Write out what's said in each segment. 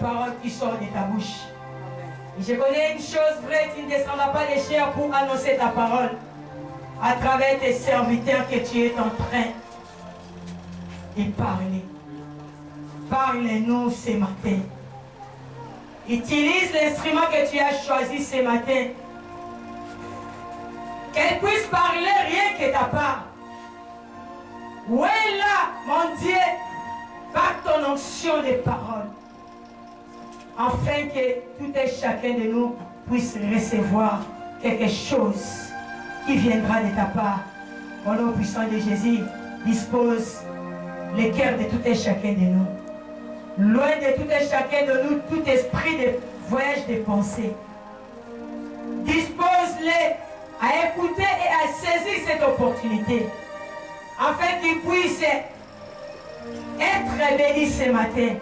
parole qui sort de ta bouche. Je connais une chose vraie, tu ne descendras pas des chairs pour annoncer ta parole à travers tes serviteurs que tu es en train de parler. Parle-nous ce matin. Utilise l'instrument que tu as choisi ce matin. Qu'elle puisse parler rien que ta part. Où est là, mon Dieu, par ton onction de parole, afin que tout et chacun de nous puisse recevoir quelque chose qui viendra de ta part. Au nom puissant de Jésus, dispose le cœur de tout et chacun de nous. Loin de tout et chacun de nous, tout esprit de voyage de pensée. Dispose-les à écouter et à saisir cette opportunité, afin qu'ils puissent être bénis ce matin.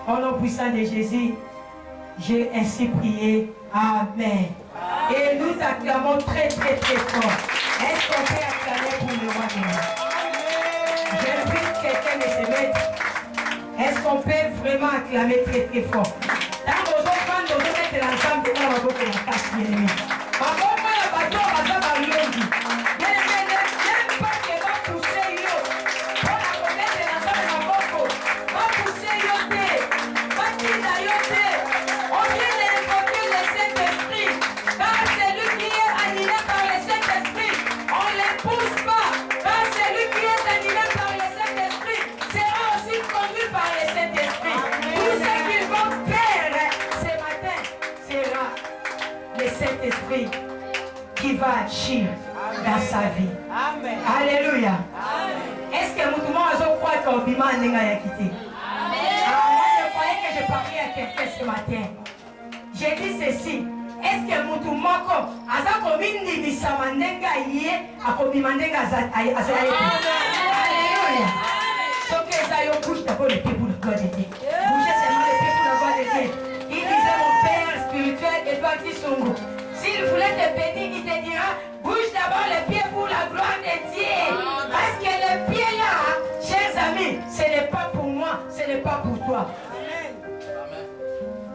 Au nom puissant de Jésus, j'ai ainsi prié. Amen. Et nous acclamons très très très fort. Est-ce qu'on peut acclamer pour le roi de nous? J'invite quelqu'un de se mettre. Est-ce qu'on peut vraiment acclamer très très fort? Dans vos enfants, nous allons mettre l'ensemble de la boucle de la casse bien-aimée. Ma maman, la bateau, va faire par l'homme. Bien-aimé, n'aime pas que va pousser l'eau. Pour la connaître l'ensemble de la boucle. Va pousser l'eau. Va quitter l'eau. On vient d'invoquer le Saint-Esprit. Car c'est lui qui est animé par le Saint-Esprit. On ne les pousse pas. Car c'est lui qui est animé par le Saint-Esprit. Sera aussi conduit par le Saint-Esprit. Tout ce qu'ils vont faire ce matin sera le Saint-Esprit qui va agir dans sa vie. Amen. Alléluia. Amen. Est-ce que nous croit qu'on bima n'a quitté? Moi je croyais que je parlais à quelqu'un ce matin. J'ai dit ceci. Est-ce que nous moko aza komindi bisamandenga yé akobimandenga azali? Alléluia. Donc Esaïe bouge d'abord le pied pour le gloire de Dieu. Bougez seulement le pied pour la gloire de Dieu. Il disait mon père spirituel Edouard Kisongo. S'il voulait te bénir, il te dira, bouge d'abord le pied pour la gloire de Dieu. Parce que le pied là, chers amis, ce n'est pas pour moi, ce n'est pas pour toi.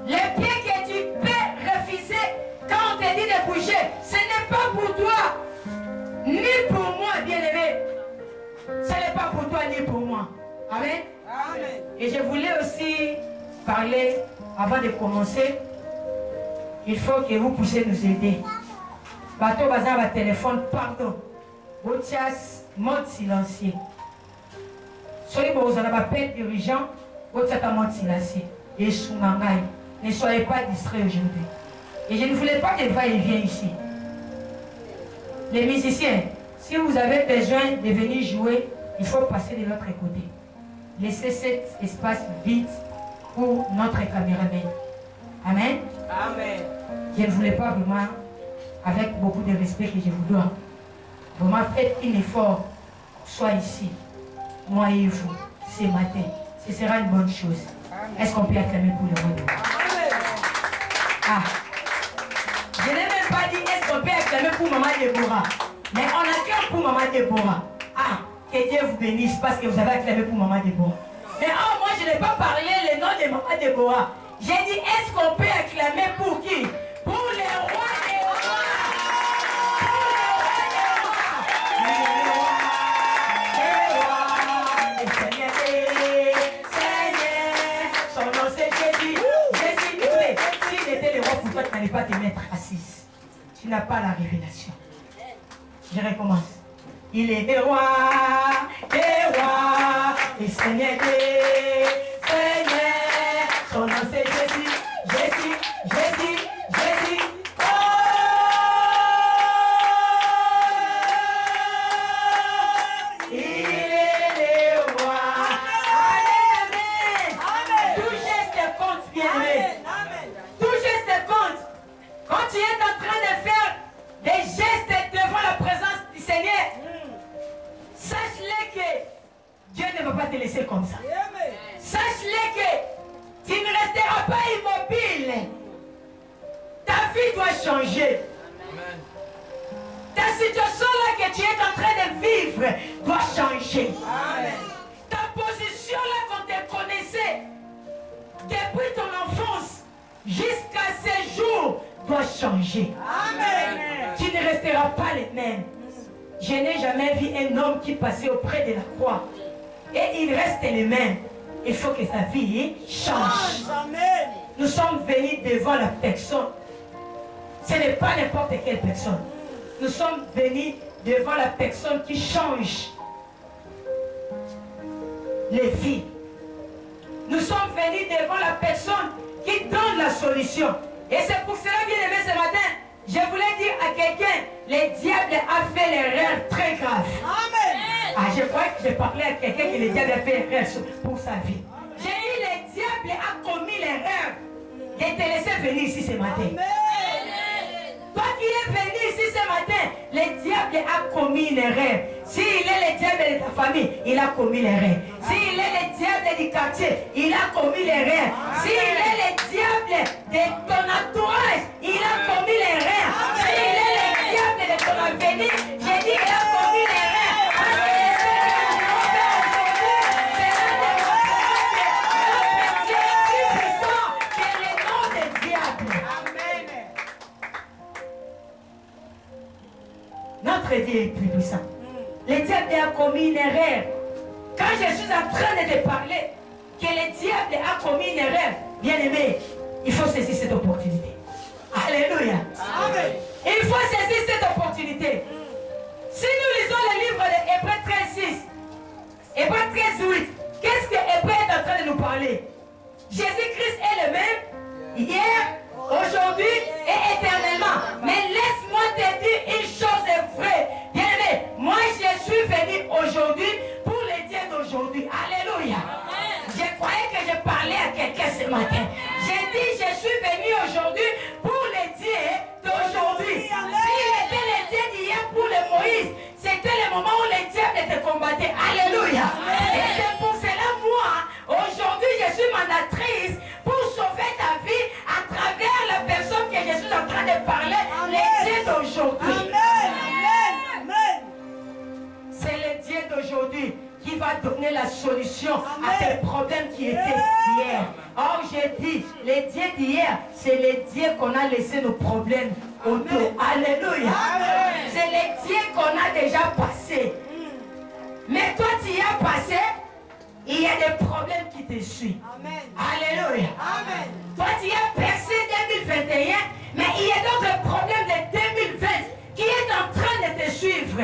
Le pied que tu peux refuser quand on te dit de bouger, ce n'est pas pour toi, ni pour moi, bien-aimé. Ce n'est pas pour toi, ni pour moi. Amen. Amen. Et je voulais aussi parler, avant de commencer, il faut que vous puissiez nous aider. Bateau bazar va téléphone, pardon. Otias, mode silencieux. Soyez vous avez appel dirigeant, Otias mode silencieux. Et Soumangaï. Ne soyez pas distraits aujourd'hui. Et je ne voulais pas que va-et-vient ici. Les musiciens, si vous avez besoin de venir jouer, il faut passer de l'autre côté. Laissez cet espace vide pour notre caméraman. Amen. Amen. Je ne voulais pas vraiment, avec beaucoup de respect que je vous dois, vraiment faites un effort, soit ici, moi et vous, ce matin. Ce sera une bonne chose. Est-ce qu'on peut acclamer pour le roi? Ah. Je n'ai même pas dit est-ce qu'on peut acclamer pour Maman Déborah. Mais on acclame pour Maman Déborah. Ah, que Dieu vous bénisse parce que vous avez acclamé pour Maman Déborah. Mais oh, moi je n'ai pas parlé le nom de Maman Déborah. J'ai dit est-ce qu'on peut acclamer pour qui? Pour les rois et rois. Tu n'allais pas te mettre assise. Tu n'as pas la révélation. Je recommence. Il est des rois, et Seigneur des Seigneurs. Son nom c'est Jésus, Jésus, Jésus, Jésus. Oh! Il est le roi. Amen, amen. Tout geste compte, bien-aimé. Tout geste compte. Quand tu es en train de faire des gestes devant la présence du Seigneur, sache-le que Dieu ne va pas te laisser comme ça. Sache-le que tu ne resteras pas immobile. Ta vie doit changer. Ta situation là que tu es en train de vivre doit changer. Ta position là qu'on te connaissait depuis ton enfance jusqu'à ce jour doit changer. Amen. Tu ne resteras pas le même. Je n'ai jamais vu un homme qui passait auprès de la croix et il reste le même. Il faut que sa vie change. Amen. Nous sommes venus devant la personne. Ce n'est pas n'importe quelle personne. Nous sommes venus devant la personne qui change les vies. Nous sommes venus devant la personne qui donne la solution. Et c'est pour cela, bien aimé, ce matin, je voulais dire à quelqu'un, le diable a fait l'erreur très grave. Amen. Ah, je crois que j'ai parlé à quelqu'un que le diable a fait l'erreur pour sa vie. J'ai dit, le diable a commis l'erreur de te laisser venir ici ce matin. Amen. Toi qui es venu ici ce matin, le diable a commis une erreur. S'il est le diable de ta famille, il a commis l'erreur. S'il est le diable du quartier, il a commis l'erreur. S'il est le diable de ton entourage, il a commis l'erreur. S'il est le diable de ton avenir, j'ai dit qu'il a commis l'erreur. Parce que les erreurs que nous faisons aujourd'hui, c'est la démonstration que notre Dieu est plus puissant que le nom du diable. Amen. Notre Dieu est plus puissant. Le diable a commis une erreur. Quand je suis en train de te parler que le diable a commis une erreur, bien aimé, il faut saisir cette opportunité. Alléluia. Amen. Il faut saisir cette opportunité. Si nous lisons le livre de Hébreux 13:6, Hébreux 13:8, qu'est-ce que Hébreux est en train de nous parler? Jésus-Christ est le même hier, aujourd'hui et éternellement. Mais laisse-moi te dire une chose vraie. Bien aimé, moi je suis venu aujourd'hui pour le Dieu d'aujourd'hui. Alléluia. Je croyais que je parlais à quelqu'un ce matin. J'ai dit je suis venu aujourd'hui pour le Dieu d'aujourd'hui. S'il était le Dieu d'hier pour le Moïse, c'était le moment où le diable te combattait. Alléluia. Et c'est pour cela moi, aujourd'hui je suis mandatrice pour sauver ta vie à travers la personne que je suis en train de parler, le Dieu d'aujourd'hui. C'est le Dieu d'aujourd'hui qui va donner la solution à tes problèmes qui étaient hier. Or, j'ai dit, le Dieu d'hier, c'est le Dieu qu'on a laissé nos problèmes autour. Alléluia. C'est le Dieu qu'on a déjà passé. Mais toi, tu y as passé, il y a des problèmes qui te suivent. Alléluia. Toi, tu y as percé 2021, mais il y a d'autres problèmes de 2020 qui est en train de te suivre.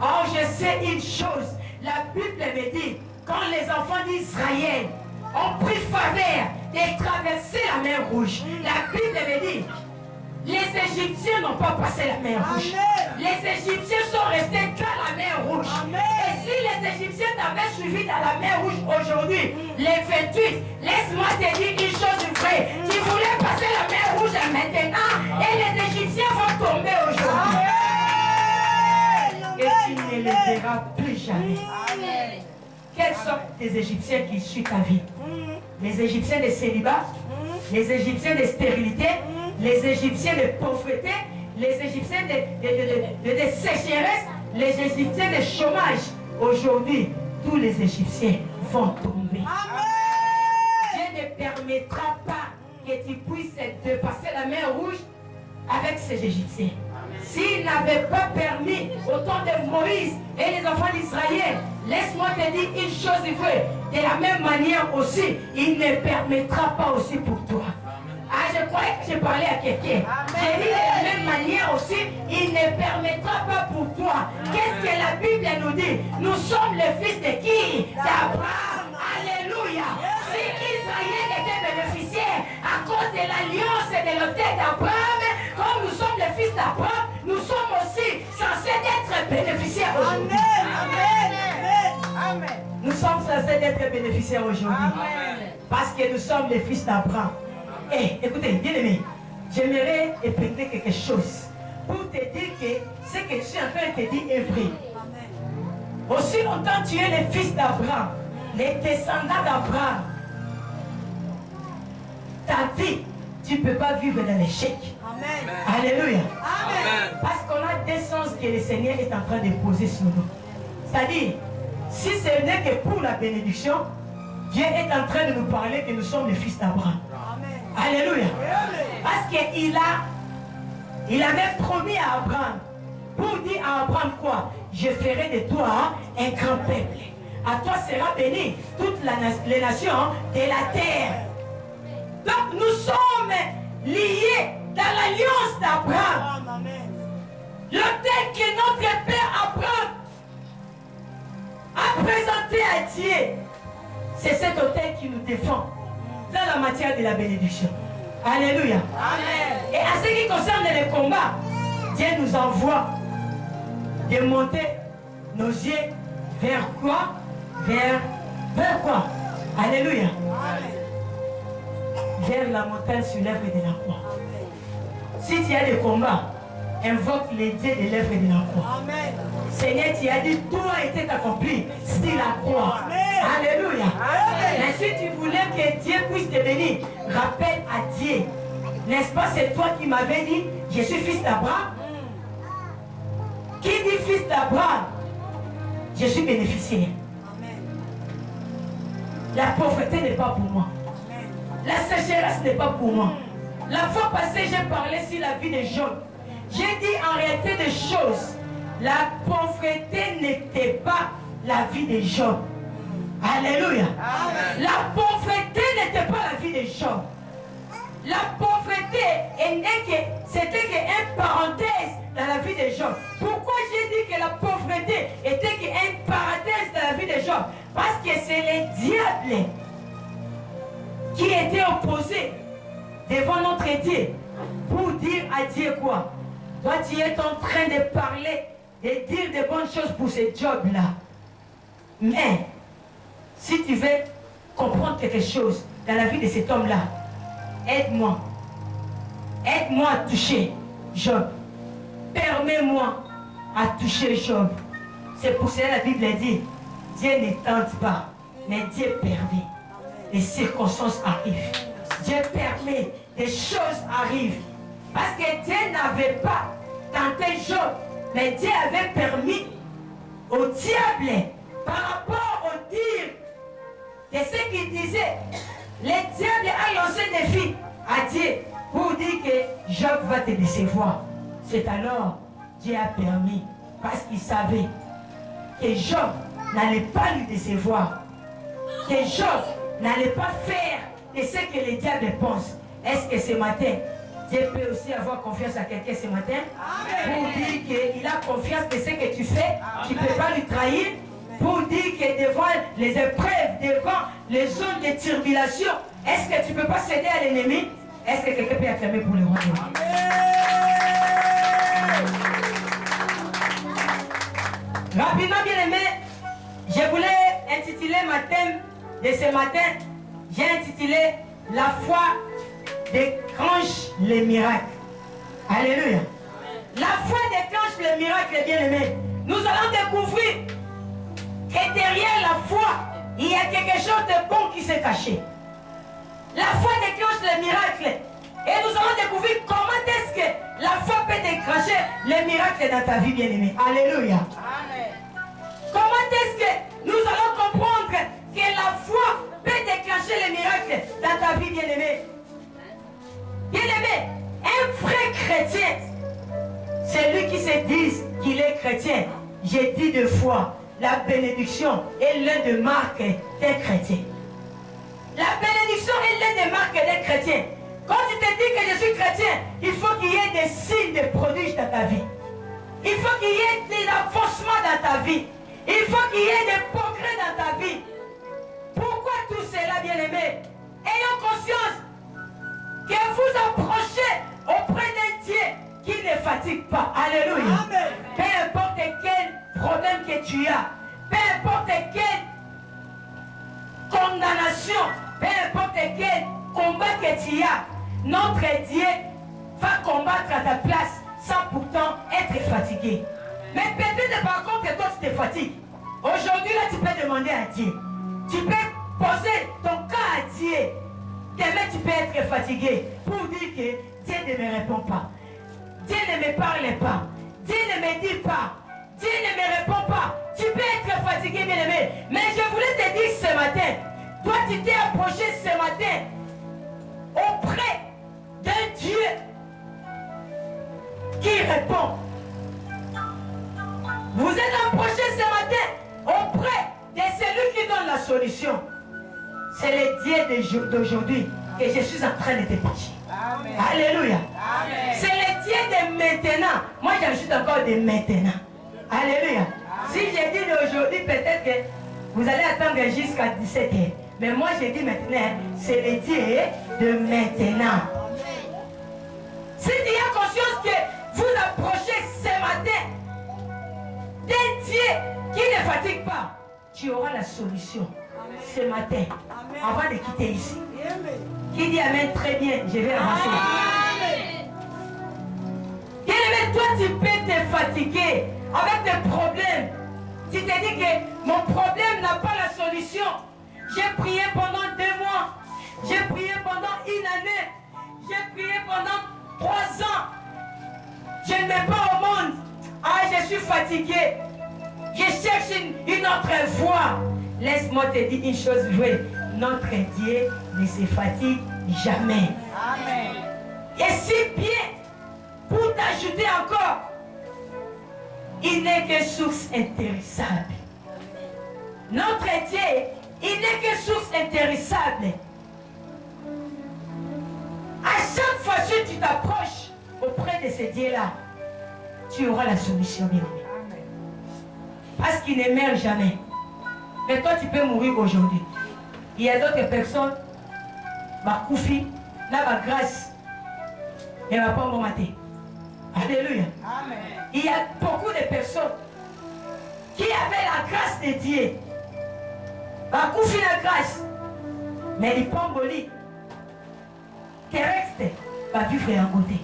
Or, je sais une chose. La Bible me dit, quand les enfants d'Israël ont pris faveur de traverser la mer Rouge, la Bible me dit, les Égyptiens n'ont pas passé la mer Rouge. Les Égyptiens sont restés dans la mer Rouge. Et si les Égyptiens t'avaient suivi dans la mer Rouge aujourd'hui, les 28, laisse-moi te dire une chose vraie. Tu voulais passer la mer Rouge maintenant et les Égyptiens vont tomber aujourd'hui. Et tu ne les verras plus jamais. Quelles sont les Égyptiens qui suivent ta vie? Les Égyptiens de célibat, les Égyptiens de stérilité, les Égyptiens de pauvreté, les Égyptiens de sécheresse, les Égyptiens de chômage. Aujourd'hui, tous les Égyptiens vont tomber. Dieu ne permettra pas que tu puisses dépasser la mer Rouge avec ces Égyptiens. S'il n'avait pas permis au temps de Moïse et les enfants d'Israël, laisse-moi te dire une chose vraie. De la même manière aussi, il ne permettra pas aussi pour toi. Ah, je croyais que je parlais à quelqu'un. J'ai dit de la même manière aussi, il ne permettra pas pour toi. Qu'est-ce que la Bible nous dit? Nous sommes les fils de qui? D'Abraham. Alléluia. Si Israël était bénéficiaire à cause de l'alliance et de l'autel d'Abraham, comme nous sommes les fils d'Abraham, nous sommes aussi censés être bénéficiaires aujourd'hui. Nous sommes censés être bénéficiaires aujourd'hui. Parce que nous sommes les fils d'Abraham. Et écoutez, bien aimé, j'aimerais épingler quelque chose pour te dire que ce que je suis en train de te dire est vrai. Aussi longtemps tu es les fils d'Abraham, les descendants d'Abraham, ta vie, tu ne peux pas vivre dans l'échec. Alléluia. Parce qu'on a des sens que le Seigneur est en train de poser sur nous. C'est-à-dire, si ce n'est que pour la bénédiction, Dieu est en train de nous parler que nous sommes les fils d'Abraham. Alléluia. qu'il avait promis à Abraham, pour dire à Abraham quoi? Je ferai de toi un grand peuple. À toi sera béni toutes les nations de la terre. Donc nous sommes liés dans l'alliance d'Abraham. L'autel que notre père Abraham a présenté à Dieu, c'est cet autel qui nous défend dans la matière de la bénédiction. Alléluia. Amen. Et à ce qui concerne les combats, Dieu nous envoie de monter nos yeux vers quoi? Vers quoi? Alléluia. Amen. Vers la montagne sur l'œuvre de la croix. Si tu as des combats, invoque les dieux de l'œuvre de la croix. Amen. Seigneur, tu as dit, tout a été accompli sur la croix. Amen. Alléluia. Amen. Mais si tu voulais que Dieu puisse te bénir, rappelle à Dieu. N'est-ce pas, c'est toi qui m'avais dit, je suis fils d'Abraham. Qui dit fils d'Abraham? Je suis bénéficiaire. Amen. La pauvreté n'est pas pour moi. Amen. La sécheresse n'est pas pour moi. La fois passée, j'ai parlé sur la vie de Job. J'ai dit en réalité des choses. La pauvreté n'était pas la vie de Job. Alléluia. Amen. La pauvreté n'était pas la vie de Job. La pauvreté c'était qu'une parenthèse dans la vie de Job. Pourquoi j'ai dit que la pauvreté était qu'une parenthèse dans la vie de Job? Parce que c'est le diable qui était opposé devant notre Dieu pour dire à Dieu quoi? Toi, tu es en train de parler, de dire de bonnes choses pour ce job-là. Mais, si tu veux comprendre quelque chose dans la vie de cet homme-là, aide-moi. Aide-moi à toucher Job. Permets-moi à toucher Job. C'est pour cela que la Bible dit, Dieu ne tente pas, mais Dieu permet. Les circonstances arrivent. Dieu permet, des choses arrivent. Parce que Dieu n'avait pas tenté Job, mais Dieu avait permis au diable, par rapport au dire de ce qu'il disait, le diable a lancé des défi à Dieu pour dire que Job va te décevoir. C'est alors Dieu a permis, parce qu'il savait que Job n'allait pas lui décevoir, que Job n'allait pas faire de ce que le diable pense. Est-ce que ce matin, Dieu peut aussi avoir confiance à quelqu'un ce matin? Amen. Pour dire qu'il a confiance de ce que tu fais, amen, tu ne peux pas lui trahir. Pour dire que devant les épreuves, devant les zones de turbulation, est-ce que tu ne peux pas céder à l'ennemi? Est-ce que quelqu'un peut acclamer pour le royaume? Rapidement, bien aimé, je voulais intituler ma thème de ce matin. J'ai intitulé La foi déclenche les miracles. Alléluia. La foi déclenche les miracles, bien aimé. Nous allons découvrir que derrière la foi, il y a quelque chose de bon qui s'est caché. La foi déclenche les miracles. Et nous allons découvrir comment est-ce que la foi peut déclencher les miracles dans ta vie, bien-aimée. Alléluia. Amen. Comment est-ce que nous allons comprendre que la foi peut déclencher les miracles dans ta vie, bien-aimée? Bien-aimé, un vrai chrétien, c'est lui qui se dit qu'il est chrétien. J'ai dit deux fois, la bénédiction est l'un des marques des chrétiens. La bénédiction est l'un des marques des chrétiens. Quand tu te dis que je suis chrétien, il faut qu'il y ait des signes de prodiges dans ta vie. Il faut qu'il y ait des avancements dans ta vie. Il faut qu'il y ait des progrès dans ta vie. Pourquoi tout cela, bien-aimé? Ayons conscience que vous approchez auprès d'un Dieu qui ne fatigue pas. Alléluia. Amen. Peu importe quel problème que tu as, peu importe quelle condamnation, peu importe quel combat que tu as, notre Dieu va combattre à ta place sans pourtant être fatigué. Mais peut-être par contre toi tu te fatigues. Aujourd'hui là tu peux demander à Dieu. Tu peux poser ton cas à Dieu. Demain tu peux être fatigué pour dire que Dieu ne me répond pas. Dieu ne me parle pas. Dieu ne me dit pas. Dieu ne me répond pas. Tu peux être fatigué, bien aimé. Mais je voulais te dire ce matin, toi tu t'es approché ce matin auprès d'un Dieu répond. Vous êtes approché ce matin auprès de celui qui donne la solution. C'est le Dieu d'aujourd'hui que je suis en train de te prêcher. Amen. Alléluia. Amen. C'est le Dieu de maintenant. Moi, j'ajoute encore de maintenant. Alléluia. Amen. Si j'ai dit d'aujourd'hui, peut-être que vous allez attendre jusqu'à 17h. Mais moi, j'ai dit maintenant, c'est le Dieu de maintenant. Si tu as conscience que vous approchez ce matin d'un Dieu qui ne fatigue pas, tu auras la solution ce matin, avant de quitter ici. Qui dit Amen? Très bien, je vais avancer. Bien-aimé, toi tu peux te fatiguer avec des problèmes. Tu te dis que mon problème n'a pas la solution. J'ai prié pendant 2 mois. J'ai prié pendant 1 année. J'ai prié pendant 3 ans. Je ne mets pas au monde. Ah, je suis fatigué. Je cherche une autre voie. Laisse-moi te dire une chose vraie. Notre Dieu ne se fatigue jamais. Amen. Et si bien, pour t'ajouter encore, il n'est que source intéressable. Notre Dieu, il n'est que source intéressable. À chaque fois que tu t'approches auprès de ce Dieu-là, tu auras la solution, bien-aimé. Parce qu'il ne meurt jamais. Mais toi, tu peux mourir aujourd'hui. Il y a d'autres personnes, ma koufi, là, ma grâce, elle ne va pas me mater. Alléluia. Amen. Il y a beaucoup de personnes qui avaient la grâce de Dieu. Ma koufi la grâce. Mais les pamboli terrestres va vivre en côté.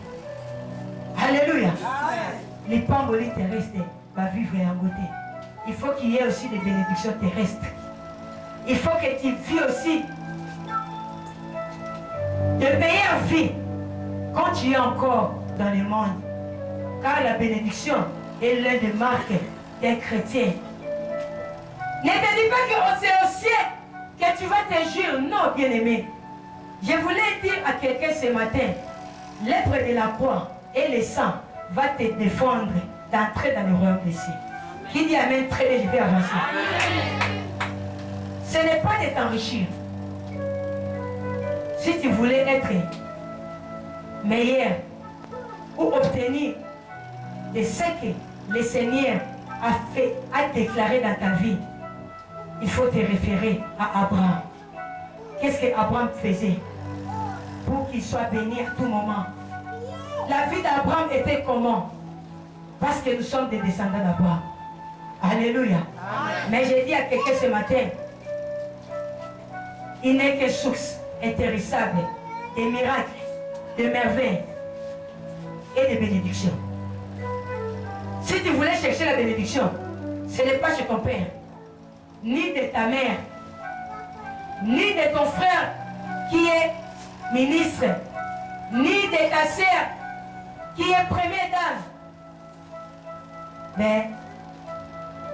Alléluia. Les pamboli terrestres va vivre en côté. Il faut qu'il y ait aussi des bénédictions terrestres. Il faut que tu vis aussi de meilleures vies quand tu es encore dans le monde. Car la bénédiction est l'un des marques d'un chrétien. Ne te dis pas que c'est au ciel que tu vas te jurer. Non, bien-aimé. Je voulais dire à quelqu'un ce matin, l'œuvre de la croix et le sang va te défendre d'entrer dans le royaume des cieux. Qui dit Amen, très bien, je vais avancer. Ce n'est pas de t'enrichir. Si tu voulais être meilleur ou obtenir de ce que le Seigneur a déclaré dans ta vie, il faut te référer à Abraham. Qu'est-ce que Abraham faisait pour qu'il soit béni à tout moment? La vie d'Abraham était comment? Parce que nous sommes des descendants d'Abraham. Alléluia. Amen. Mais j'ai dit à quelqu'un ce matin, il n'est que source intéressable des miracles, de merveilles et de bénédictions. Si tu voulais chercher la bénédiction, ce n'est pas chez ton père, ni de ta mère, ni de ton frère qui est ministre, ni de ta sœur qui est première dame, mais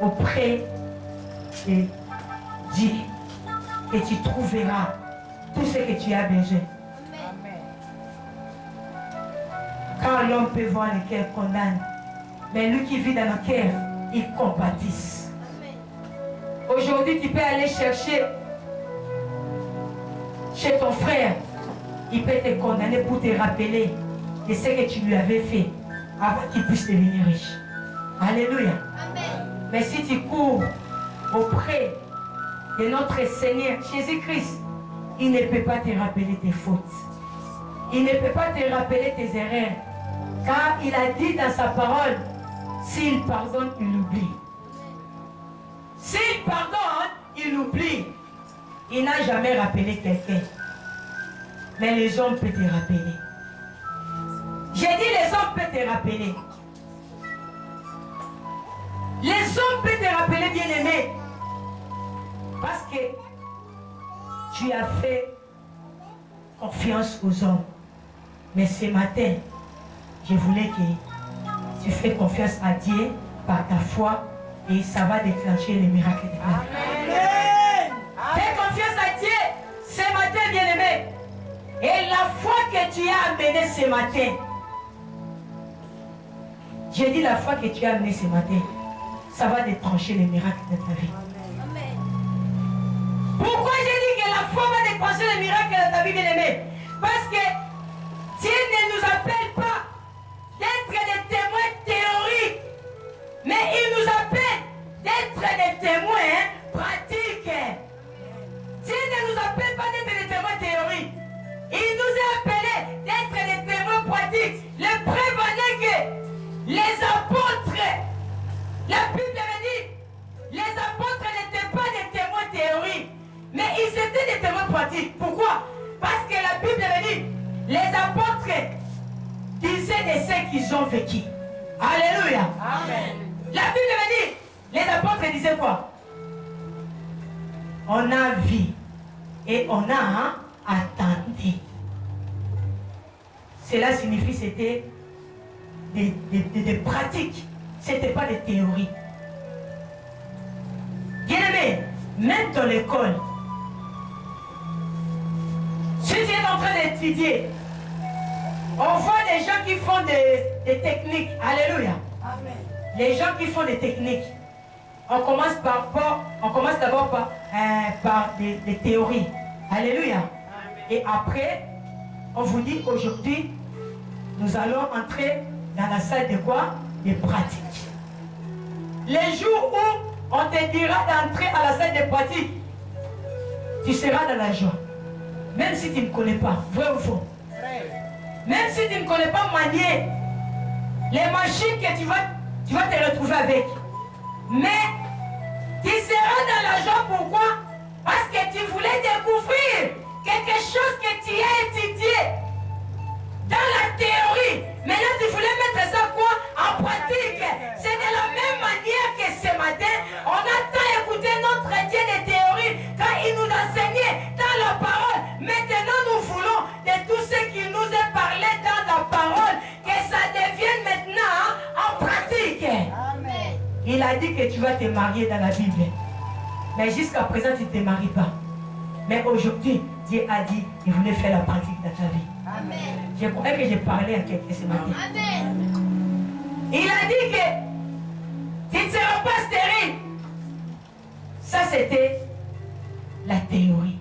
auprès de Dieu, et tu trouveras tout ce que tu as besoin. Amen. Quand l'homme peut voir le cœur condamne, mais lui qui vit dans le cœur, il compatisse. Aujourd'hui, tu peux aller chercher chez ton frère, il peut te condamner pour te rappeler de ce que tu lui avais fait avant qu'il puisse devenir riche. Alléluia. Amen. Mais si tu cours auprès de notre Seigneur Jésus-Christ, il ne peut pas te rappeler tes fautes. Il ne peut pas te rappeler tes erreurs. Car il a dit dans sa parole, s'il pardonne, il oublie. S'il pardonne, il oublie. Il n'a jamais rappelé quelqu'un. Mais les hommes peuvent te rappeler. J'ai dit les hommes peuvent te rappeler. Les hommes peuvent te rappeler, bien-aimé. Parce que tu as fait confiance aux hommes. Mais ce matin, je voulais que tu fasses confiance à Dieu par ta foi et ça va déclencher les miracles de ta vie. Fais confiance à Dieu ce matin, bien-aimé. Et la foi que tu as amenée ce matin, J'ai dit la foi que tu as amenée ce matin, ça va déclencher les miracles de ta vie. Amen. Pourquoi j'ai dit que la foi va déclencher les miracles de ta vie, bien-aimée? Parce que Dieu ne nous appelle pas d'être des témoins théoriques, mais il nous appelle d'être des témoins pratiques. Dieu ne nous appelle pas d'être des témoins théoriques. Il nous a appelés d'être des témoins pratiques. Le preuve en est que les apôtres, la Bible dit, les apôtres n'étaient pas des témoins théoriques, mais ils étaient des témoins pratiques. Pourquoi? Parce que la Bible dit, les apôtres disaient de ce qu'ils ont vécu. Alléluia. Amen. La Bible dit, les apôtres disaient quoi? On a vu et on a attendu. Cela signifie que c'était des pratiques. Ce n'était pas des théories. Bien aimé, même dans l'école, si tu es en train d'étudier, on voit des gens qui font des techniques. Alléluia. Amen. Les gens qui font des techniques, on commence d'abord par des théories. Alléluia. Amen. Et après, on vous dit aujourd'hui, nous allons entrer dans la salle de quoi? Des pratiques. Les jours où on te dira d'entrer à la salle des pratiques, tu seras dans la joie. Même si tu ne connais pas, vrai ou faux? Vrai. Même si tu ne connais pas manier les machines que tu vas te retrouver avec. Mais tu seras dans la joie. Pourquoi? Parce que tu voulais découvrir quelque chose que tu as étudié dans la théorie. Maintenant, tu voulais mettre ça quoi? En pratique. C'est de la même manière que ce matin, on a tant écouté notre Dieu des théories quand il nous enseignait dans la parole. Maintenant, nous voulons de tout ce qu'il nous a parlé dans la parole, que ça devienne maintenant en pratique. Amen. Il a dit que tu vas te marier dans la Bible. Mais jusqu'à présent, tu ne te maries pas. Mais aujourd'hui, Dieu a dit qu'il voulait faire la pratique dans ta vie. Amen. Je crois que j'ai parlé à quelqu'un ce matin. Amen. Il a dit que tu ne seras pas stérile. Ça, c'était la théorie.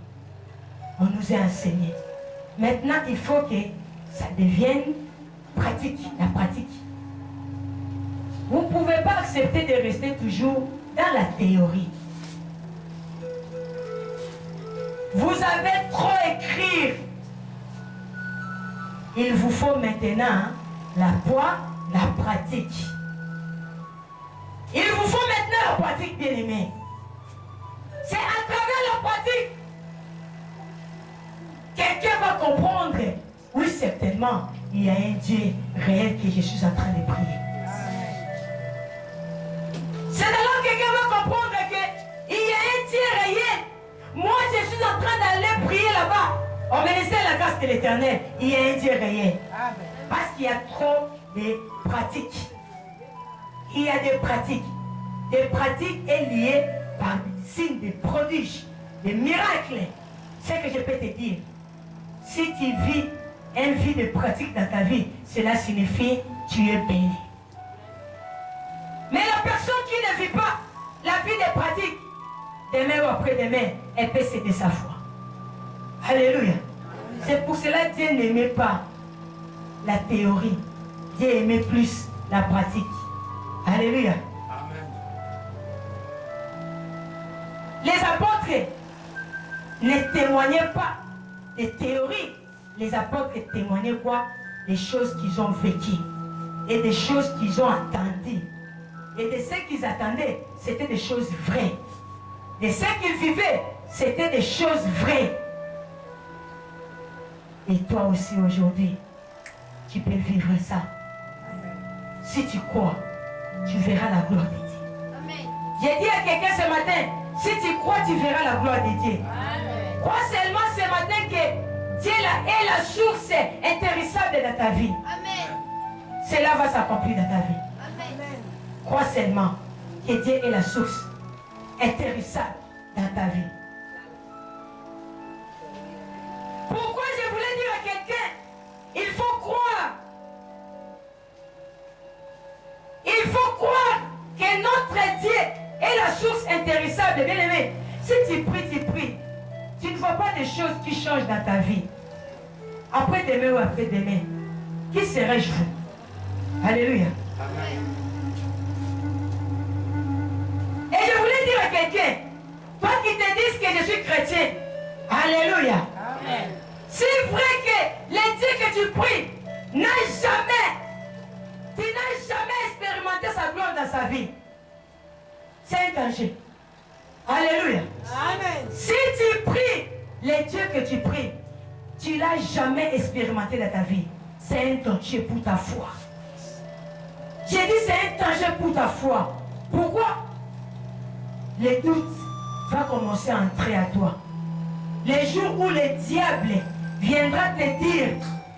On nous a enseigné. Maintenant, il faut que ça devienne pratique, la pratique. Vous ne pouvez pas accepter de rester toujours dans la théorie. Vous avez trop écrit. Il vous faut maintenant la foi, la pratique. Il vous faut maintenant la pratique, bien-aimé. C'est à travers la pratique. Quelqu'un va comprendre. Oui, certainement, il y a un Dieu réel que je suis en train de prier. C'est alors que quelqu'un va comprendre qu'il y a un Dieu réel. Moi, je suis en train d'aller prier là-bas. On me laissait la grâce de l'Éternel. Il y a un Dieu réel. Amen. Parce qu'il y a trop de pratiques. Il y a des pratiques. Des pratiques est liées par des signes, des prodiges, des miracles. Ce que je peux te dire, si tu vis une vie de pratique dans ta vie, cela signifie que tu es béni. Mais la personne qui ne vit pas la vie de pratique, demain ou après-demain, elle peut céder sa foi. Alléluia. C'est pour cela que Dieu n'aimait pas la théorie. Dieu aimait plus la pratique. Alléluia. Amen. Les apôtres ne témoignaient pas des théories. Les apôtres témoignaient quoi? Des choses qu'ils ont vécues et des choses qu'ils ont entendues. Et de ce qu'ils attendaient, c'était des choses vraies. De ce qu'ils vivaient, c'était des choses vraies. Et toi aussi aujourd'hui, tu peux vivre ça. Si tu crois, tu verras la gloire de Dieu. Amen. J'ai dit à quelqu'un ce matin, si tu crois, tu verras la gloire de Dieu. Amen. Crois seulement ce matin que Dieu est la source intéressable de ta vie. Amen. Cela va s'accomplir dans ta vie. Amen. Crois seulement que Dieu est la source intéressable dans ta vie. Pourquoi je voulais dire à quelqu'un, il faut croire. diable, bien aimé. Si tu pries, tu ne vois pas des choses qui changent dans ta vie. Après demain ou après demain, qui serais-je vous? Alléluia. Amen. Et je voulais dire à quelqu'un, toi qui te dis que je suis chrétien, alléluia. Amen. C'est vrai que les dieux que tu pries tu n'as jamais expérimenté sa gloire dans sa vie. C'est un danger. Alléluia. Amen. Si tu pries les dieux que tu pries, tu ne l'as jamais expérimenté dans ta vie. C'est un danger pour ta foi. J'ai dit c'est un danger pour ta foi. Pourquoi? Les doutes vont commencer à entrer à toi. Les jours où le diable viendra te dire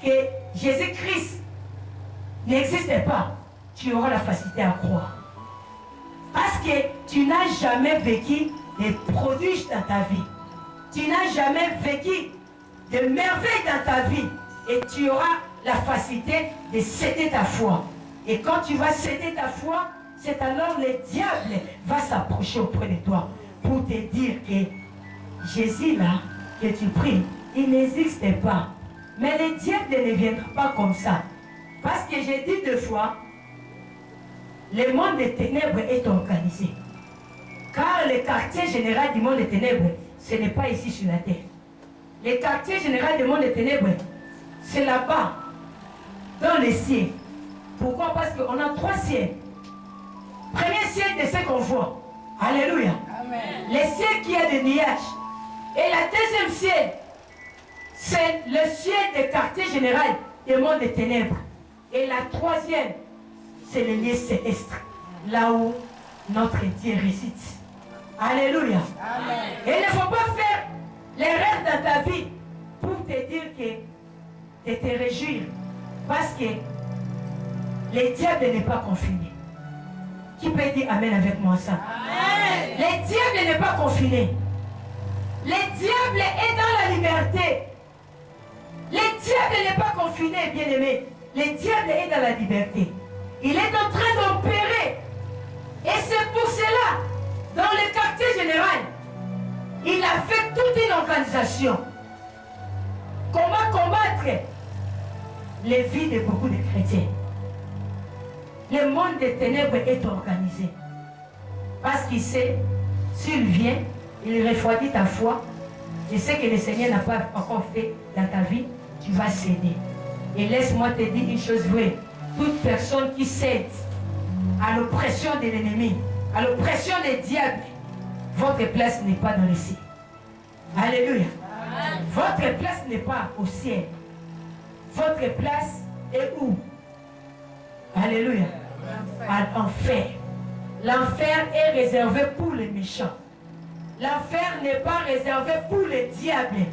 que Jésus-Christ n'existe pas, tu auras la facilité à croire. Parce que tu n'as jamais vécu des prodiges dans ta vie. Tu n'as jamais vécu de merveilles dans ta vie. Et tu auras la facilité de céder ta foi. Et quand tu vas céder ta foi, c'est alors le diable va s'approcher auprès de toi pour te dire que Jésus là, que tu pries, il n'existe pas. Mais le diable ne viendra pas comme ça. Parce que j'ai dit 2 fois, le monde des ténèbres est organisé. Car le quartier général du monde des ténèbres, ce n'est pas ici sur la terre. Le quartier général du monde des ténèbres, c'est là-bas, dans les cieux. Pourquoi? Parce qu'on a 3 cieux. Premier ciel de ce qu'on voit. Alléluia. Amen. Le ciel qui a des nuages. Et la deuxième ciel, c'est le ciel du quartier général du monde des ténèbres. Et la troisième, c'est le lieu céleste, là où notre Dieu réside. Alléluia. Amen. Et il ne faut pas faire l'erreur dans ta vie pour te dire que de te réjouir. Parce que le diable n'est pas confiné. Qui peut dire Amen avec moi ça? Amen. Le diable n'est pas confiné. Le diable est dans la liberté. Le diable n'est pas confiné, bien-aimé. Le diable est dans la liberté. Il est en train d'opérer. Et c'est pour cela, dans le quartier général, il a fait toute une organisation. Comment combattre les vies de beaucoup de chrétiens. Le monde des ténèbres est organisé. Parce qu'il sait, s'il vient, il refroidit ta foi. Je sais que le Seigneur n'a pas encore fait dans ta vie, tu vas céder. Et laisse-moi te dire une chose vraie. Toute personne qui cède à l'oppression de l'ennemi, à l'oppression des diables, votre place n'est pas dans le ciel. Alléluia. Amen. Votre place n'est pas au ciel. Votre place est où? Alléluia. À l'enfer. L'enfer est réservé pour les méchants. L'enfer n'est pas réservé pour les diables.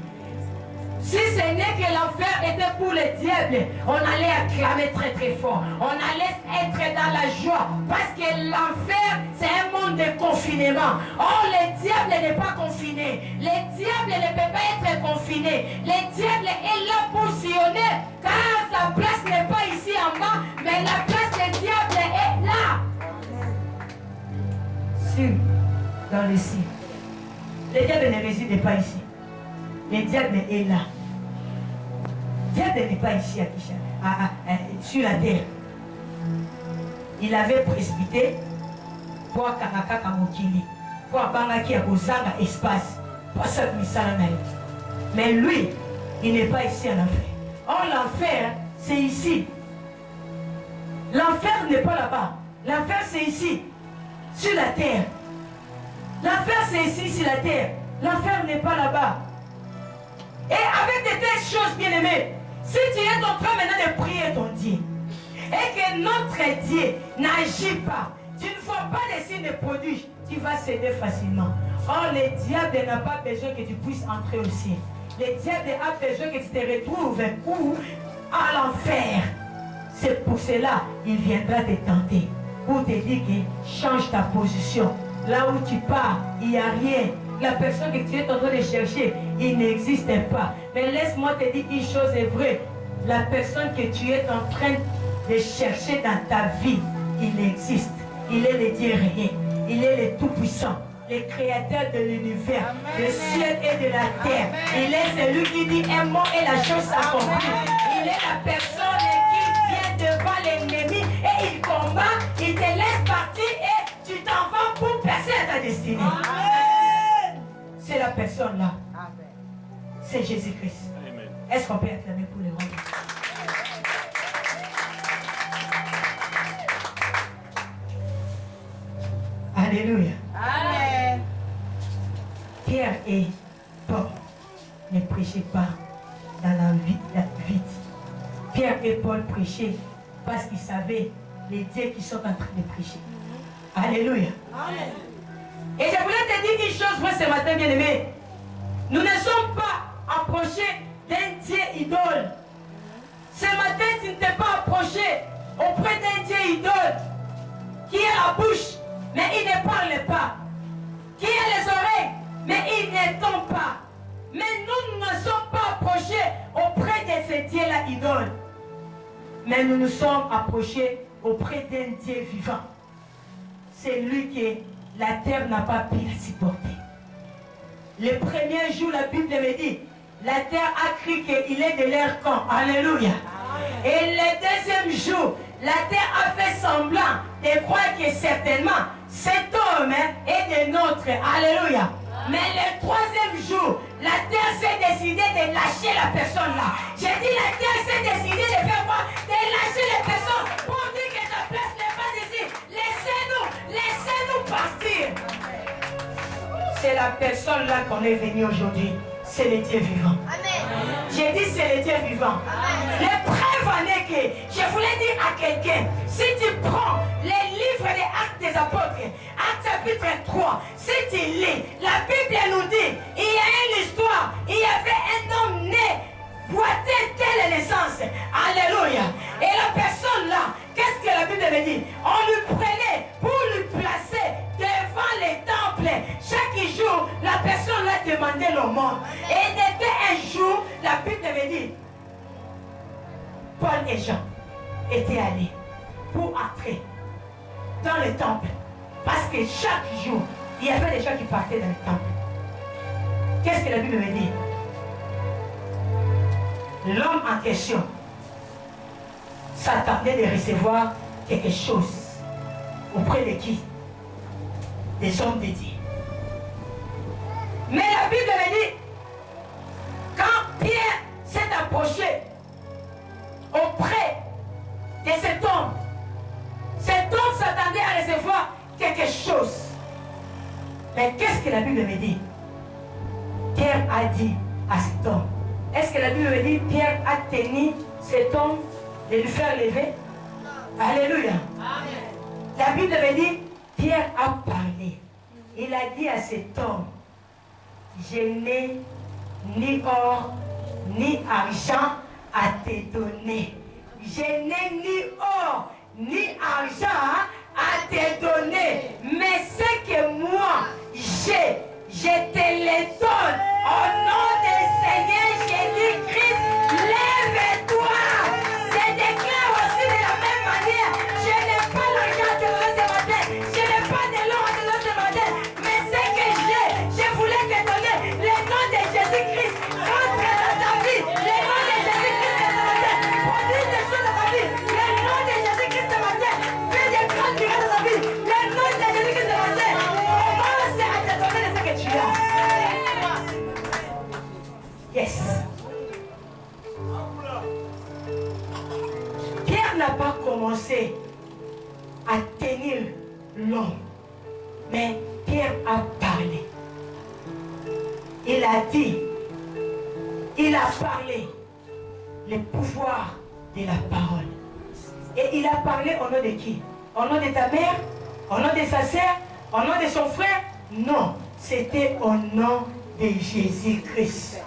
Si ce n'est que l'enfer était pour les diables, on allait acclamer très très fort. On allait être dans la joie. Parce que l'enfer, c'est un monde de confinement. Or, le diable n'est pas confiné. Le diable ne peut pas être confiné. Le diable est là pour sillonner. Car sa place n'est pas ici en bas, mais la place du diable est là. Sur, dans le ciel. Le diable ne réside pas ici. Le diable est là. Le diable n'est pas ici sur la terre. Il avait précipité pour Kanaka Kamokili, pour Abangaki à Kozanga espace, pour ça mais lui, il n'est pas ici en enfer. Or, l'enfer, c'est ici. L'enfer n'est pas là-bas. L'enfer, c'est ici, sur la terre. L'enfer, c'est ici, sur la terre. L'enfer n'est pas là-bas. Et avec de telles choses, bien-aimées, si tu es en train maintenant de prier ton Dieu, et que notre Dieu n'agit pas, tu ne vois pas les signes de prodige, tu vas céder facilement. Or, le diable n'a pas besoin que tu puisses entrer au ciel. Le diable a besoin que tu te retrouves où? À l'enfer. C'est pour cela qu'il viendra te tenter, pour te dire que change ta position. Là où tu pars, il n'y a rien. La personne que tu es en train de chercher, il n'existe pas. Mais laisse-moi te dire une chose est vraie. La personne que tu es en train de chercher dans ta vie, il existe. Il est le Dieu réel. Il est le Tout-Puissant. le créateur de l'univers, du ciel et de la terre. Il est celui qui dit un mot et la chose s'accomplit. Il est la personne qui vient devant l'ennemi et il combat, il te laisse partir et tu t'en vas pour passer à ta destinée. C'est la personne là. C'est Jésus-Christ. Est-ce qu'on peut acclamer pour le roi? Alléluia. Amen. Pierre et Paul ne prêchaient pas dans la vide. Pierre et Paul prêchaient parce qu'ils savaient les dieux qui sont en train de prêcher. Alléluia. Amen. Et je voulais te dire une chose, moi, ce matin, bien-aimé. Nous ne sommes pas approchés d'un Dieu idole. Ce matin, tu ne t'es pas approché auprès d'un Dieu idole qui a la bouche, mais il ne parle pas. Qui a les oreilles, mais il n'entend pas. Mais nous ne sommes pas approchés auprès de ce Dieu-là idole. Mais nous nous sommes approchés auprès d'un Dieu vivant. C'est lui que la terre n'a pas pu la supporter. Le premier jour, la Bible me dit, la terre a cru qu'il est de leur camp. Alléluia. Et le deuxième jour, la terre a fait semblant de croire que certainement cet homme est de notre. Alléluia. Mais le troisième jour, la terre s'est décidée de lâcher la personne là. J'ai dit la terre s'est décidée de faire quoi? De lâcher les personnes pour dire que ta place n'est pas ici. Laissez-nous partir. C'est la personne là qu'on est venu aujourd'hui. C'est le Dieu vivant. Amen. J'ai dit c'est le Dieu vivant. Amen. Le preuve en est que je voulais dire à quelqu'un, si tu prends les livres des Actes des Apôtres, Actes chapitre 3, si tu lis, la Bible nous dit, il y a une histoire, il y avait un homme né, boité dès la naissance. Alléluia. Et la personne là, qu'est-ce que la Bible me dit? On lui prenait pour lui placer devant les temples. Chaque jour, la personne là demandait l'aumône. Et dès un jour, la Bible me dit, Paul et Jean étaient allés pour entrer dans le temple. Parce que chaque jour, il y avait des gens qui partaient dans le temple. Qu'est-ce que la Bible me dit? L'homme en question s'attendait de recevoir quelque chose. Auprès de qui? Des hommes de Dieu. Mais la Bible me dit, quand Pierre s'est approché auprès de cet homme s'attendait à recevoir quelque chose. Mais qu'est-ce que la Bible me dit? Pierre a dit à cet homme. Est-ce que la Bible me dit Pierre a tenu cet homme de lui faire lever? Non. Alléluia. Amen. La Bible me dit Pierre a parlé. Il a dit à cet homme, je n'ai ni or ni argent à te donner. Je n'ai ni or ni argent à te donner. Mais ce que moi j'ai, je te le donne. Au nom du Seigneur Jésus-Christ, lève-toi. Je déclare aussi de la même manière, je n'ai pas l'argent de l'eau ce matin, je n'ai pas de l'or de l'eau ce matin, mais ce que j'ai, je voulais te donner le nom de Jésus-Christ. Rentre dans ta vie, le nom de Jésus-Christ ce matin. Produis des choses dans ta vie, le nom de Jésus-Christ ce matin. Fais des grands miracles dans ta vie, le nom de Jésus-Christ ce matin. Commence à te donner de ce que tu as. Yes. Pierre n'a pas commencé à tenir l'homme, mais Pierre a parlé. Il a dit, il a parlé le pouvoir de la parole. Et il a parlé au nom de qui? Au nom de ta mère? Au nom de sa sœur? Au nom de son frère? Non, c'était au nom de Jésus-Christ.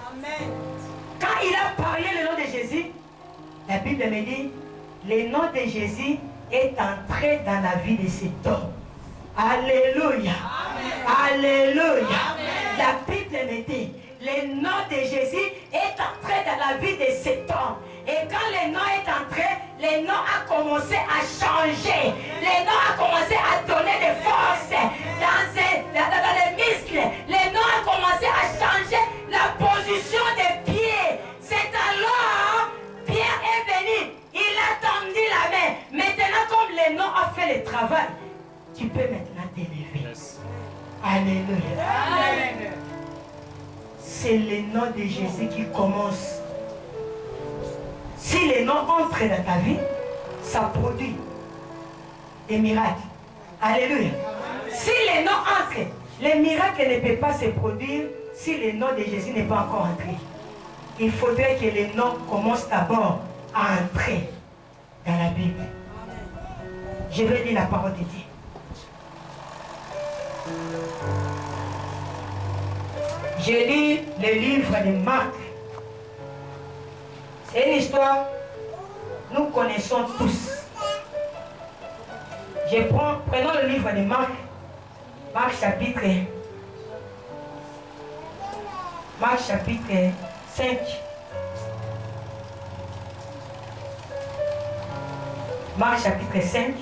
Quand il a parlé le nom de Jésus, la Bible me dit, le nom de Jésus est entré dans la vie de cet homme. Alléluia. Amen. Alléluia. Amen. La Bible me dit, le nom de Jésus est entré dans la vie de cet homme. Et quand le nom est entré, le nom a commencé à changer. Le nom a commencé à donner des forces dans les fait le travail, tu peux maintenant t'élever. Yes. Alléluia. Amen. C'est le nom de Jésus qui commence. Si les noms entrent dans ta vie, ça produit des miracles. Alléluia. Si les noms entrent, les miracles ne peuvent pas se produire si le nom de Jésus n'est pas encore entré. Il faudrait que les noms commencent d'abord à entrer dans la Bible. Je vais lire la parole de Dieu. Je lis le livre de Marc. C'est une histoire que nous connaissons tous. Prenons le livre de Marc. Marc chapitre 5. Marc chapitre 5.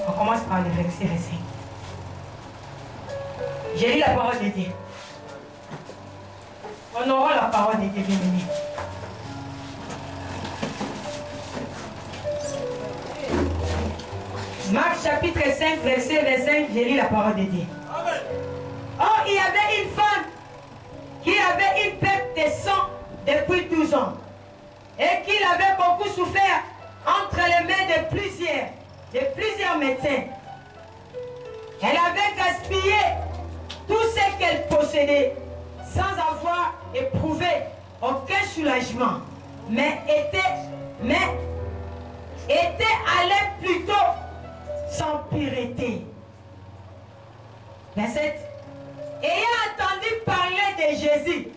On commence par le verset 5. J'ai lu la parole de Dieu. On aura la parole de Dieu, bienvenue. Marc chapitre 5, verset 25, j'ai lu la parole de Dieu. Or, il y avait une femme qui avait une perte de sang depuis 12 ans et qui avait beaucoup souffert entre les mains de plusieurs médecins. Elle avait gaspillé tout ce qu'elle possédait sans avoir éprouvé aucun soulagement, mais était allée plutôt sans pureté. Verset. Ayant entendu parler de Jésus.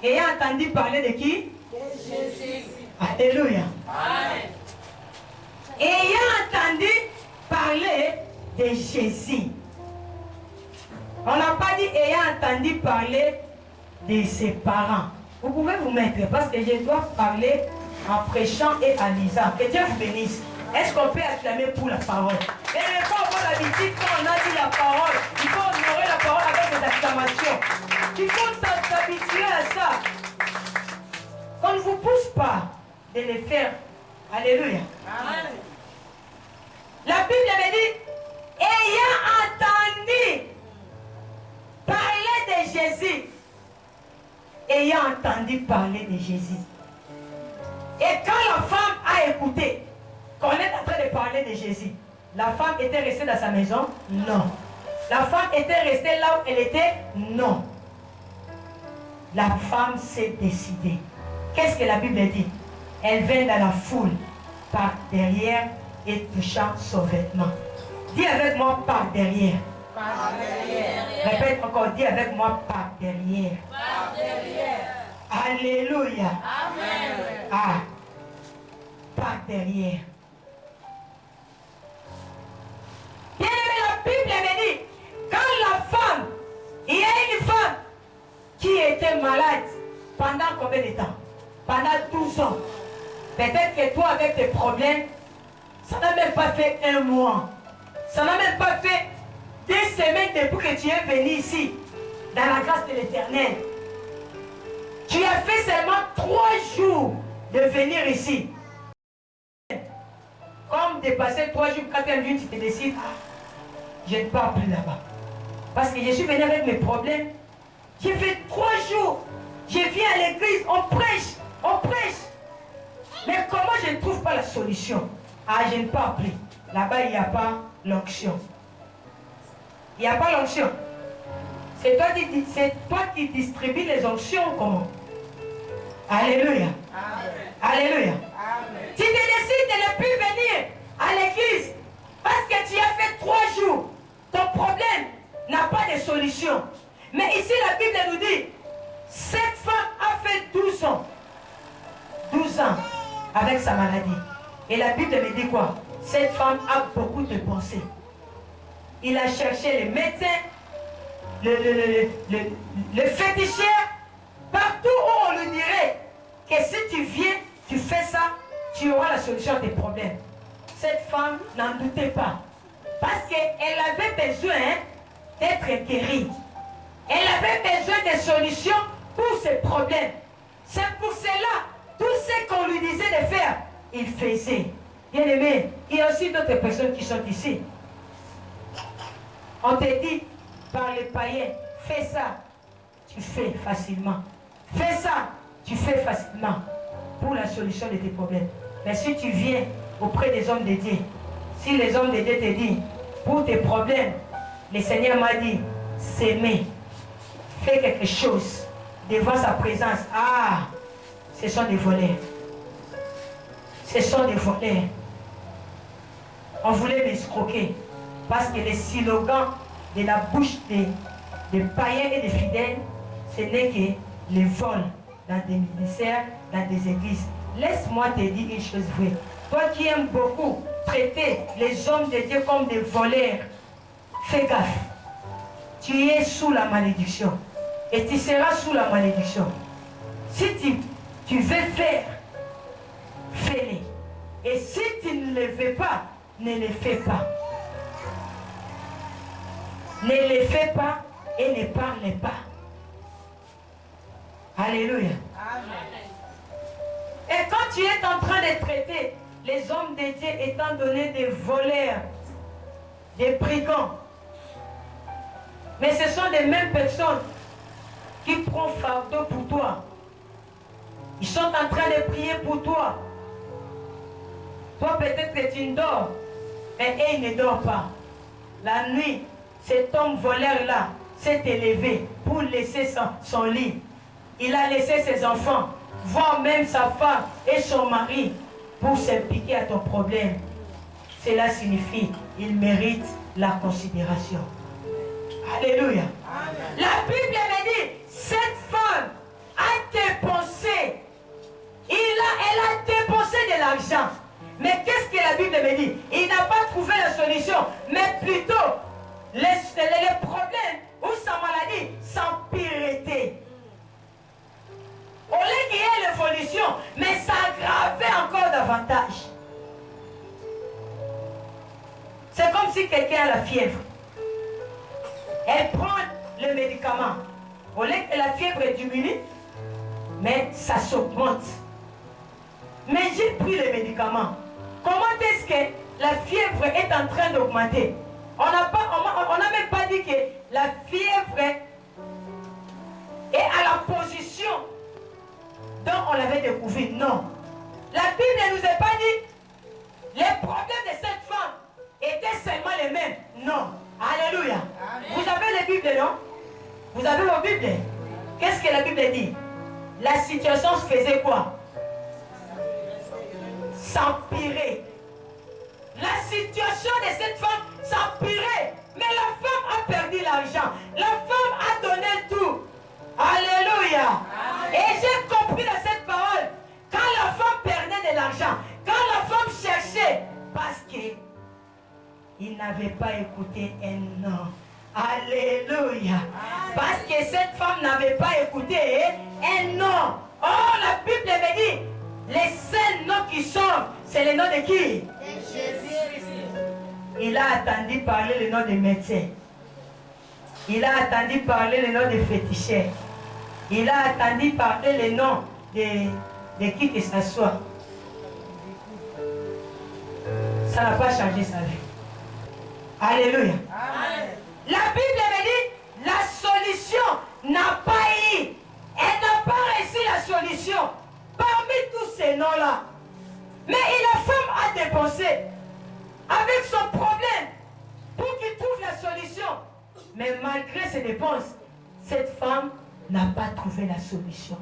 Ayant entendu parler de qui? De Jésus. Alléluia. Amen. Ayant entendu parler de Jésus. On n'a pas dit ayant entendu parler de ses parents. Vous pouvez vous mettre parce que je dois parler en prêchant et en lisant. Que Dieu vous bénisse. Est-ce qu'on peut acclamer pour la parole? Et il faut avoir l'habitude quand on a dit la parole. Il faut honorer la parole avec des acclamations. Il faut s'habituer à ça. On ne vous pousse pas de le faire. Alléluia. Amen. La Bible avait dit, ayant entendu parler de Jésus. Ayant entendu parler de Jésus. Et quand la femme a écouté, qu'on est en train de parler de Jésus, la femme était restée dans sa maison? Non. La femme était restée là où elle était? Non. La femme s'est décidée. Qu'est-ce que la Bible dit? Elle vint dans la foule, par derrière et touchant son vêtement. Dis avec moi, par derrière. Par derrière. Répète encore, dis avec moi, par derrière. Par derrière. Alléluia. Amen. Ah, par derrière. Bien aimé, la Bible avait dit, quand la femme, il y a une femme qui était malade pendant combien de temps? Pendant 12 ans. Peut-être que toi, avec tes problèmes, ça n'a même pas fait un mois. Ça n'a même pas fait 2 semaines depuis que tu es venu ici, dans la grâce de l'Éternel. Tu as fait seulement 3 jours de venir ici. Comme de passer 3 jours, 4e jour, tu te décides, je ne pars plus là-bas. Parce que je suis venu avec mes problèmes. J'ai fait 3 jours. Je viens à l'église, on prêche, on prêche. Mais comment je ne trouve pas la solution? Je ne pars plus. Là-bas, il n'y a pas l'onction. Il n'y a pas l'onction. C'est toi qui distribues les onctions, comment? Alléluia. Amen. Alléluia. Amen. Tu te décides de ne plus venir à l'église parce que tu as fait 3 jours. Ton problème n'a pas de solution. Mais ici, la Bible nous dit, cette femme a fait 12 ans. 12 ans avec sa maladie. Et la Bible me dit quoi? Cette femme a beaucoup de pensées. Il a cherché les médecins, le féticheur, partout où on lui dirait que si tu viens, tu fais ça, tu auras la solution à tes problèmes. Cette femme n'en doutait pas. Parce qu'elle avait besoin d'être guérie. Elle avait besoin de solutions pour ses problèmes. C'est pour cela, tout ce qu'on lui disait de faire, il faisait. Bien aimé, il y a aussi d'autres personnes qui sont ici. On te dit par les païens, fais ça, tu fais facilement. Fais ça, tu fais facilement pour la solution de tes problèmes. Mais si tu viens auprès des hommes de Dieu, si les hommes de Dieu te disent, pour tes problèmes, le Seigneur m'a dit, s'aimer, fais quelque chose devant sa présence. Ah, ce sont des voleurs. Ce sont des voleurs. On voulait m'escroquer parce que les slogans de la bouche des païens et des fidèles, ce n'est que les vols dans des ministères, dans des églises. Laisse-moi te dire une chose vraie. Toi qui aimes beaucoup traiter les hommes de Dieu comme des voleurs, fais gaffe. Tu es sous la malédiction. Et tu seras sous la malédiction. Si tu veux faire, fais-le. Et si tu ne le veux pas, ne le fais pas. Ne le fais pas et ne parle pas. Alléluia. Amen. Et quand tu es en train de traiter les hommes de Dieu étant donné des voleurs, des brigands, mais ce sont les mêmes personnes qui prennent fardeau pour toi. Ils sont en train de prier pour toi. Toi peut-être que tu dors, mais eux ne dorment pas. La nuit, cet homme voleur-là s'est élevé pour laisser son lit. Il a laissé ses enfants, voire même sa femme et son mari, pour s'impliquer à ton problème. Cela signifie qu'il mérite la considération. Alléluia. Amen. La Bible me dit, cette femme a dépensé, elle a dépensé de l'argent. Mais qu'est-ce que la Bible me dit? Il n'a pas trouvé la solution, mais plutôt les problèmes ou sa maladie s'empirait. Au lieu qu'il y ait l'évolution, mais ça aggravait encore davantage. C'est comme si quelqu'un a la fièvre. Elle prend le médicament. Au lieu que la fièvre diminue, mais ça s'augmente. Mais j'ai pris le médicament. Comment est-ce que la fièvre est en train d'augmenter? On n'a même pas dit que la fièvre est à la position dont on l'avait découvert. Non. La Bible ne nous a pas dit les problèmes de cette femme étaient seulement les mêmes. Non. Alléluia. Amen. Vous avez les Bibles, non? Vous avez vos Bibles? Qu'est-ce que la Bible dit? La situation se faisait quoi? S'empirer. La situation de cette femme s'empirait. Mais la femme a perdu l'argent. La femme a donné tout. Alléluia. Amen. Et j'ai compris dans cette parole, quand la femme perdait de l'argent, quand la femme cherchait, parce qu'il n'avait pas écouté un non. Alléluia. Amen. Parce que cette femme n'avait pas écouté un non. Oh, la Bible me dit, les seuls noms qui sont, c'est le nom de qui? De Jésus. Il a attendu parler le nom des médecins. Il a attendu parler le nom des féticheurs. Il a attendu parler le nom de qui que ce soit. Ça n'a pas changé sa vie. Alléluia. Amen. La Bible me dit, la solution n'a pas eu. Elle n'a pas réussi la solution parmi tous ces noms-là. Mais la femme a dépensé avec son problème pour qu'il trouve la solution. Mais malgré ses dépenses, cette femme n'a pas trouvé la solution.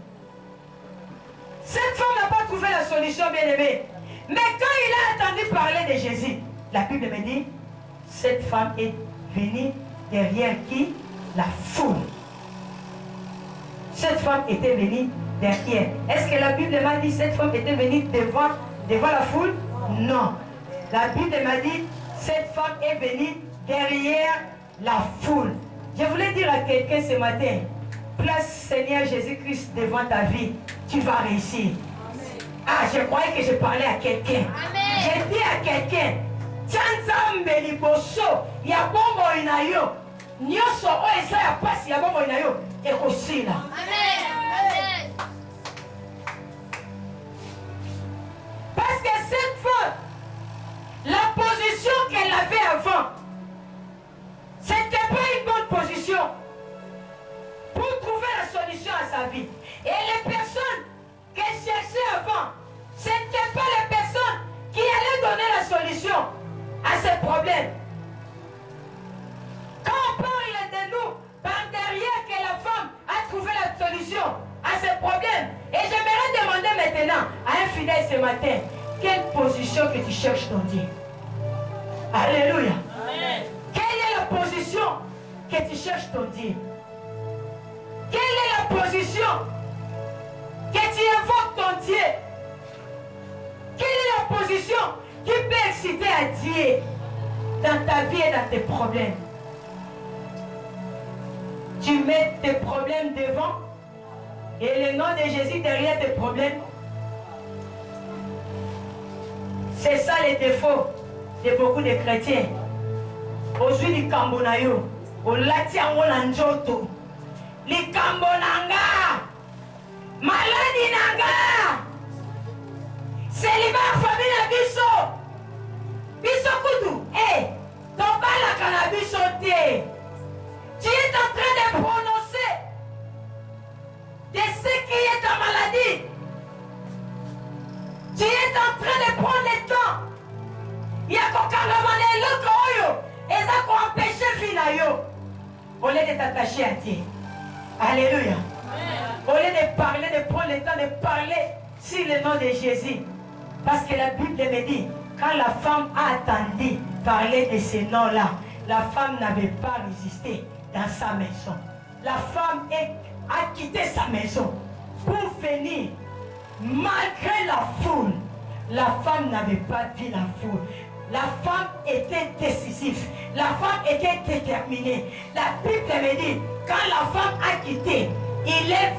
Cette femme n'a pas trouvé la solution, bien-aimée. Mais quand il a entendu parler de Jésus, la Bible me dit, cette femme est venue derrière qui? La foule. Cette femme était venue derrière. Est-ce que la Bible m'a dit cette femme était venue devant la foule? Non. La Bible m'a dit cette femme est venue derrière la foule. Je voulais dire à quelqu'un ce matin, place Seigneur Jésus-Christ devant ta vie, tu vas réussir. Amen. Ah, je croyais que je parlais à quelqu'un. J'ai dit à quelqu'un, Tchanzambe liboso, yabombo inayo, nyoso o esa ya pasi yabombo inayo, ekosila. Amen. Parce que cette femme position qu'elle avait avant, ce n'était pas une bonne position pour trouver la solution à sa vie. Et les personnes qu'elle cherchait avant, ce n'étaient pas les personnes qui allaient donner la solution à ses problèmes. Quand on parle de nous, par derrière que la femme a trouvé la solution à ses problèmes. Et j'aimerais demander maintenant à un fidèle ce matin, quelle position que tu cherches ton Dieu? Alléluia. Amen. Quelle est la position que tu cherches ton Dieu? Quelle est la position que tu invoques ton Dieu? Quelle est la position qui peut exciter à Dieu dans ta vie et dans tes problèmes? Tu mets tes problèmes devant et le nom de Jésus derrière tes problèmes. C'est ça les défauts de beaucoup de chrétiens. Aujourd'hui, les Cambonayo, au Latiango Lanjoto, les Cambonanga, maladie Nanga, célibat famille à Bisso, Bisso Koudou, ton bal à cannabis sauté. Tu es en train de prononcer de ce qui est ta maladie. Tu es en train de prendre le temps. Il y a qu'un l'autre oyo. Et ça qu'on empêche finayo. Au lieu de t'attacher à Dieu. Alléluia. Au lieu de parler, de prendre le temps de parler sur le nom de Jésus. Parce que la Bible me dit, quand la femme a attendu parler de ce nom-là, la femme n'avait pas résisté dans sa maison. La femme a quitté sa maison pour venir. Malgré la foule, la femme n'avait pas vu la foule. La femme était décisive. La femme était déterminée. La Bible me dit, quand la femme a quitté, elle est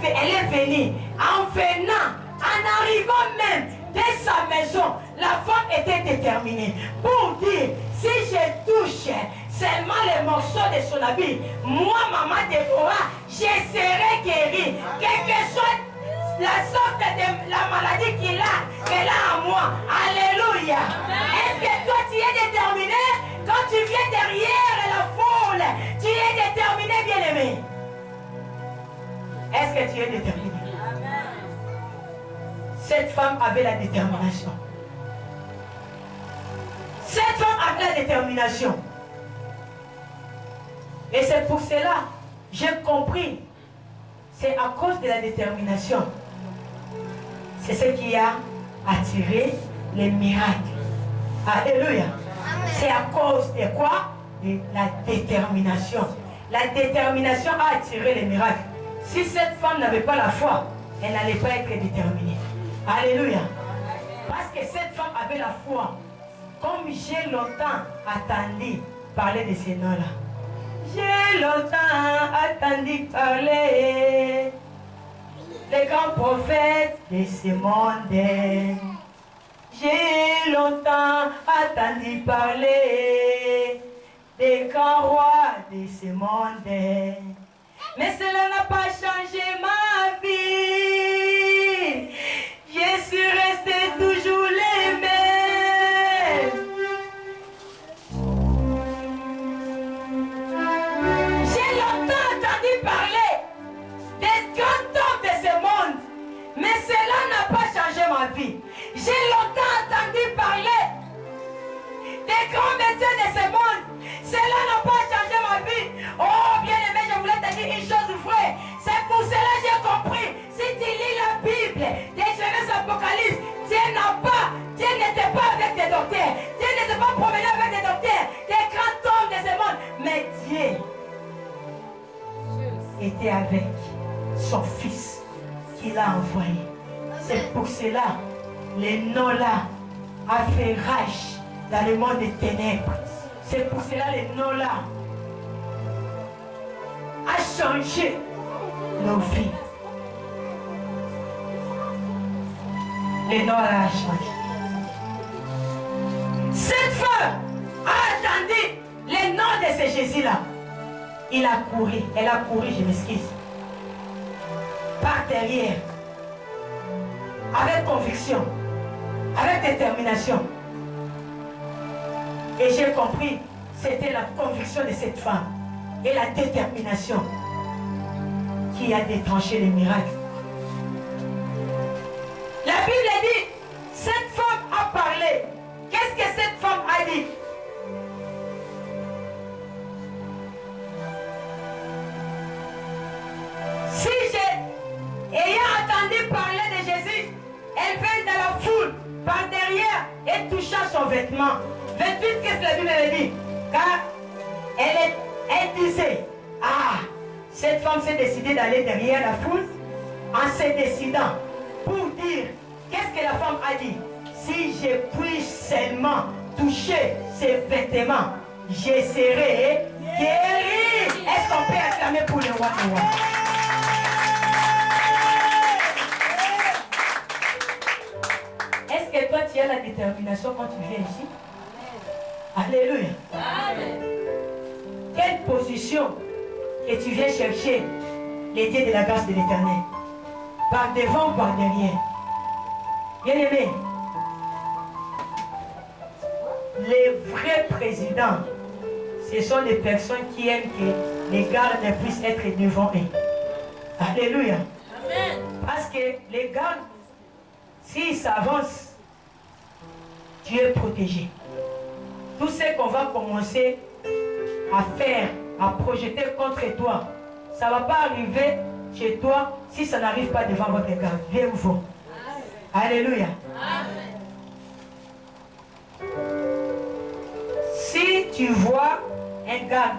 venue. En venant, en arrivant même de sa maison, la femme était déterminée. Pour dire, si je touche seulement les morceaux de son habit, moi, maman Déborah, je serai guérie. Quelle que soit la sorte de la maladie qu'elle a en moi. Alléluia. Est-ce que toi tu es déterminé? Quand tu viens derrière la foule, tu es déterminé, bien-aimé? Est-ce que tu es déterminé? Cette femme avait la détermination. Cette femme avait la détermination. Et c'est pour cela, j'ai compris, c'est à cause de la détermination. C'est ce qui a attiré les miracles. Alléluia. C'est à cause de quoi? De la détermination. La détermination a attiré les miracles. Si cette femme n'avait pas la foi, elle n'allait pas être déterminée. Alléluia. Parce que cette femme avait la foi. Comme j'ai longtemps attendu parler de ces noms-là. J'ai longtemps attendu parler des grands prophètes de ce monde. J'ai longtemps attendu parler des grands rois de ce monde. Mais cela n'a pas changé ma vie. Je suis resté toujours les mêmes. J'ai longtemps entendu parler des grands hommes de ce monde, mais cela n'a pas changé ma vie. J'ai longtemps entendu parler des grands médecins de ce monde, cela n'a pas changé ma vie. Oh bien-aimé, je voulais te dire une chose vraie. C'est pour cela que j'ai compris. Si tu lis la Bible, des Genèse Apocalypse, Dieu n'était pas avec des docteurs. Dieu n'était pas promené avec des docteurs, des grands hommes de ce monde. Mais Dieu était avec son fils qu'il a envoyé. C'est pour cela, les noms-là a fait rage dans le monde des ténèbres. C'est pour cela les noms-là a changé nos vies. Les noms-là a changé. Cette femme a attendu les noms de ce Jésus-là. Il a couru, elle a couru, je m'excuse, par derrière, avec conviction, avec détermination. Et j'ai compris, c'était la conviction de cette femme et la détermination qui a déclenché les miracles. La Bible dit, cette femme a parlé. Qu'est-ce que cette femme a dit? Si j'ai, ayant entendu parler de Jésus, elle vint dans la foule, par derrière, et toucha son vêtement. 28, qu'est-ce que la Bible avait dit? Car elle disait, ah, cette femme s'est décidée d'aller derrière la foule en se décidant pour dire, qu'est-ce que la femme a dit? Si je puis seulement toucher ses vêtements, je serai guéri. Est-ce qu'on peut acclamer pour le roi des rois? Est-ce que toi tu as la détermination quand tu viens ici? Alléluia. Amen. Quelle position que tu viens chercher les dieux de la grâce de l'Éternel? Par devant ou par derrière? Bien aimé, les vrais présidents, ce sont les personnes qui aiment que les gardes puissent être devant eux. Alléluia. Amen. Parce que les gardes, s'ils s'avancent, tu es protégé. Tout ce qu'on va commencer à faire, à projeter contre toi, ça ne va pas arriver chez toi si ça n'arrive pas devant votre garde. Viens ou faux. Alléluia. Amen. Si tu vois un garde,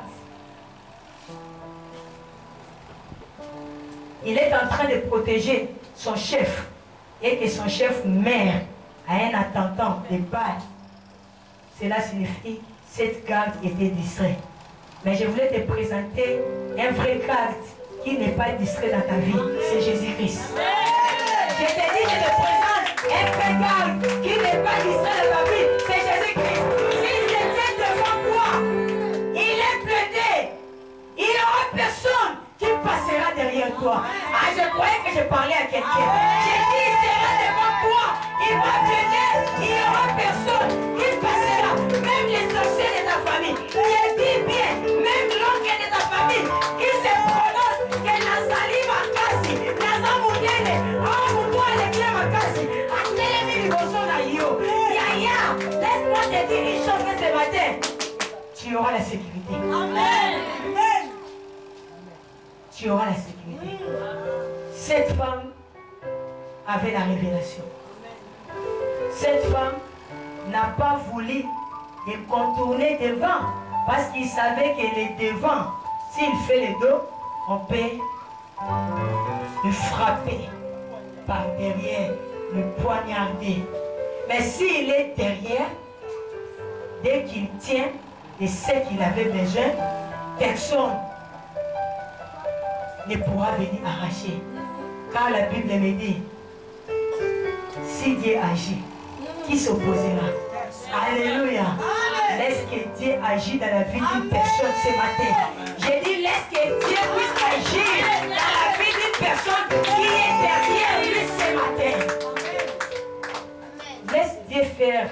il est en train de protéger son chef et que son chef meurt à un attentat de balle, cela signifie que cette garde était distrait. Mais je voulais te présenter un vrai garde qui n'est pas distrait dans ta vie, c'est Jésus-Christ. Je te dis, je te présente un vrai garde qui n'est pas distrait dans ta vie, c'est Jésus-Christ. S'il se tient devant toi, il est plaidé, il n'y aura personne qui passera derrière toi. Ah, je croyais que je parlais à quelqu'un. J'ai dit, il sera devant toi, il va plaider, il n'y aura personne qui passera. Même les sorciers de ta famille. Je dis bien, même l'oncle de ta famille qui se prononce que Nazali Makasi, Nazamudene, Amutua Lekia Makasi, Atelemi Liboso na yo. Yaya, laisse-moi te dire une chose ce matin. Tu auras la sécurité. Amen. Tu auras la sécurité. Cette femme avait la révélation. Cette femme n'a pas voulu de contourner devant parce qu'il savait que les devant, s'il fait le dos, on peut le frapper par derrière, le poignarder. Mais s'il est derrière, dès qu'il tient de ce qu'il avait besoin, personne ne pourra venir arracher. Car la Bible me dit, si Dieu agit, qui s'opposera? Alléluia. Laisse que Dieu agisse dans la vie d'une personne ce matin. J'ai dit, laisse que Dieu puisse agir dans la vie d'une personne qui est derrière lui ce matin. Laisse Dieu faire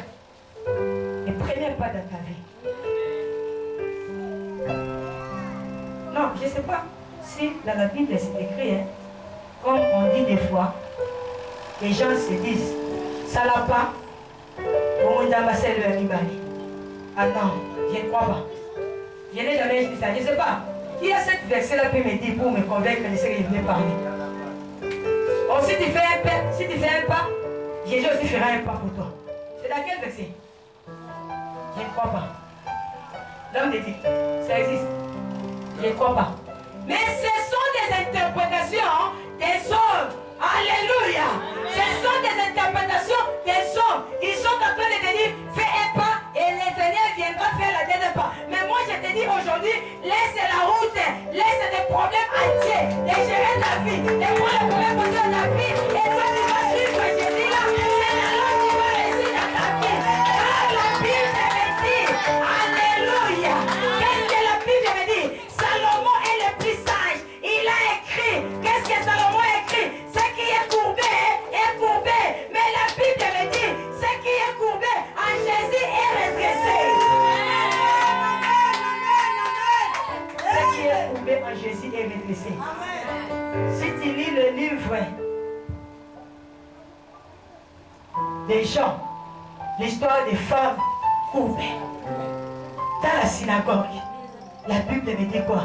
les premiers pas dans ta vie. Non, je ne sais pas si dans la Bible c'est écrit, hein, comme on dit des fois, les gens se disent, ça l'a pas. Ah non, je ne crois pas. Je n'ai jamais dit ça. Je ne sais pas. Qui a cette verset-là peut me dire pour me convaincre de ce que je voulais parler? Oh, si tu fais un pas, Jésus aussi fera un pas pour toi. C'est dans quel verset? Je ne crois pas. L'homme de Dieu, ça existe. Je ne crois pas. Mais ce sont des interprétations des hommes. Alléluia. Ce sont des interprétations des hommes. Ils sont en train de te dire, fais un pas et le Seigneur viendra faire le dernier pas. Mais moi je te dis aujourd'hui, laisse la route, laisse des problèmes entiers, de gérer ta vie, de prendre les problèmes de ta vie. Et toi tu vas suivre Jésus là. C'est la loi qui va réussir dans ta vie. Car la Bible me dit, alléluia. Qu'est-ce que la Bible me dit? Salomon est le plus sage. Il a écrit. Qu'est-ce que Salomon a écrit? Ce qui est courbé est courbé. Mais la Bible me des gens, l'histoire des femmes courbées. Dans la synagogue, la Bible me dit quoi?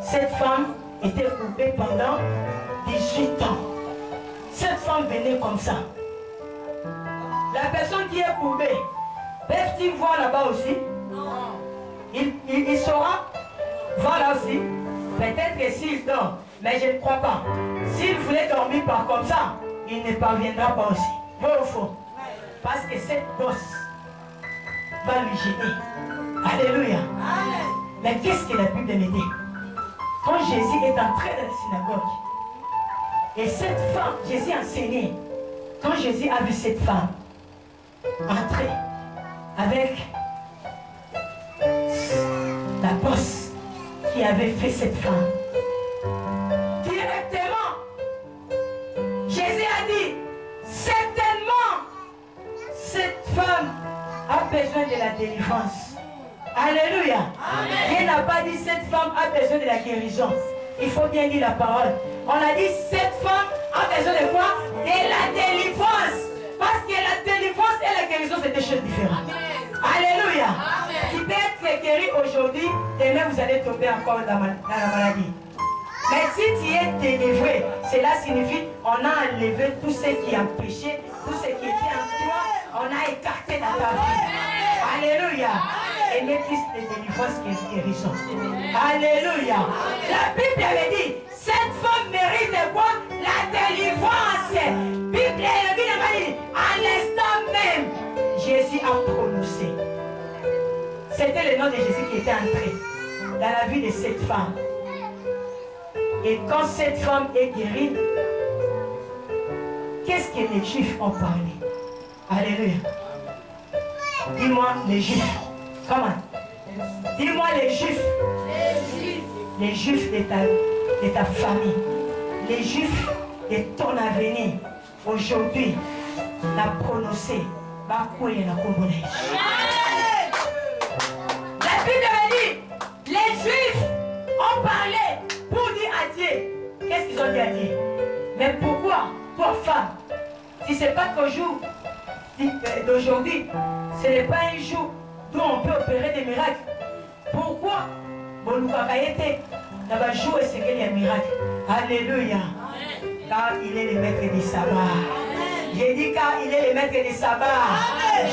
Cette femme était courbée pendant 18 ans. Cette femme venait comme ça. La personne qui est courbée, peut-il voir là-bas aussi? Non. Il saura voir là aussi. Peut-être que s'il dort, mais je ne crois pas. S'il voulait dormir par comme ça, il ne parviendra pas aussi. Vrai ou faux? Parce que cette bosse va lui gêner. Alléluia. Amen. Mais qu'est-ce que la Bible me dit? Quand Jésus est entré dans la synagogue, et cette femme, Jésus enseignait, quand Jésus a vu cette femme entrer avec la bosse qui avait fait cette femme, directement, Jésus a dit, certainement, cette femme a besoin de la délivrance. Alléluia. Dieu n'a pas dit cette femme a besoin de la guérison. Il faut bien dire la parole. On a dit cette femme a besoin de quoi? De la délivrance. Parce que la délivrance et la guérison, c'est deux choses différentes. Alléluia. Amen. Tu peux être guéri aujourd'hui, demain vous allez tomber encore dans la maladie. Mais si tu es délivré, cela signifie qu'on a enlevé tout ce qui empêchait, tout ce qui était en toi, on a écarté dans ta vie. Alléluia. Et mais plus de délivrance que de guérison. Alléluia. La Bible avait dit, cette femme mérite quoi? La délivrance. Bible avait dit, à l'instant même, Jésus a prononcé. C'était le nom de Jésus qui était entré dans la vie de cette femme. Et quand cette femme est guérie, qu'est-ce que les Juifs ont parlé? Alléluia. Dis-moi les Juifs. Comment? Dis-moi les Juifs. Les Juifs de ta famille. Les Juifs de ton avenir. Aujourd'hui, la prononcé. La Bible dit, les Juifs ont parlé pour dire à Dieu. Qu'est-ce qu'ils ont dit à Dieu? Mais pourquoi, toi femme, si ce n'est pas qu'au jour d'aujourd'hui, ce n'est pas un jour d'où on peut opérer des miracles. Pourquoi? Bon, nous avons été dans un jour et c'est qu'il y a un miracle. Alléluia. Car il est le maître du sabbat. J'ai dit car il est le maître du sabbat.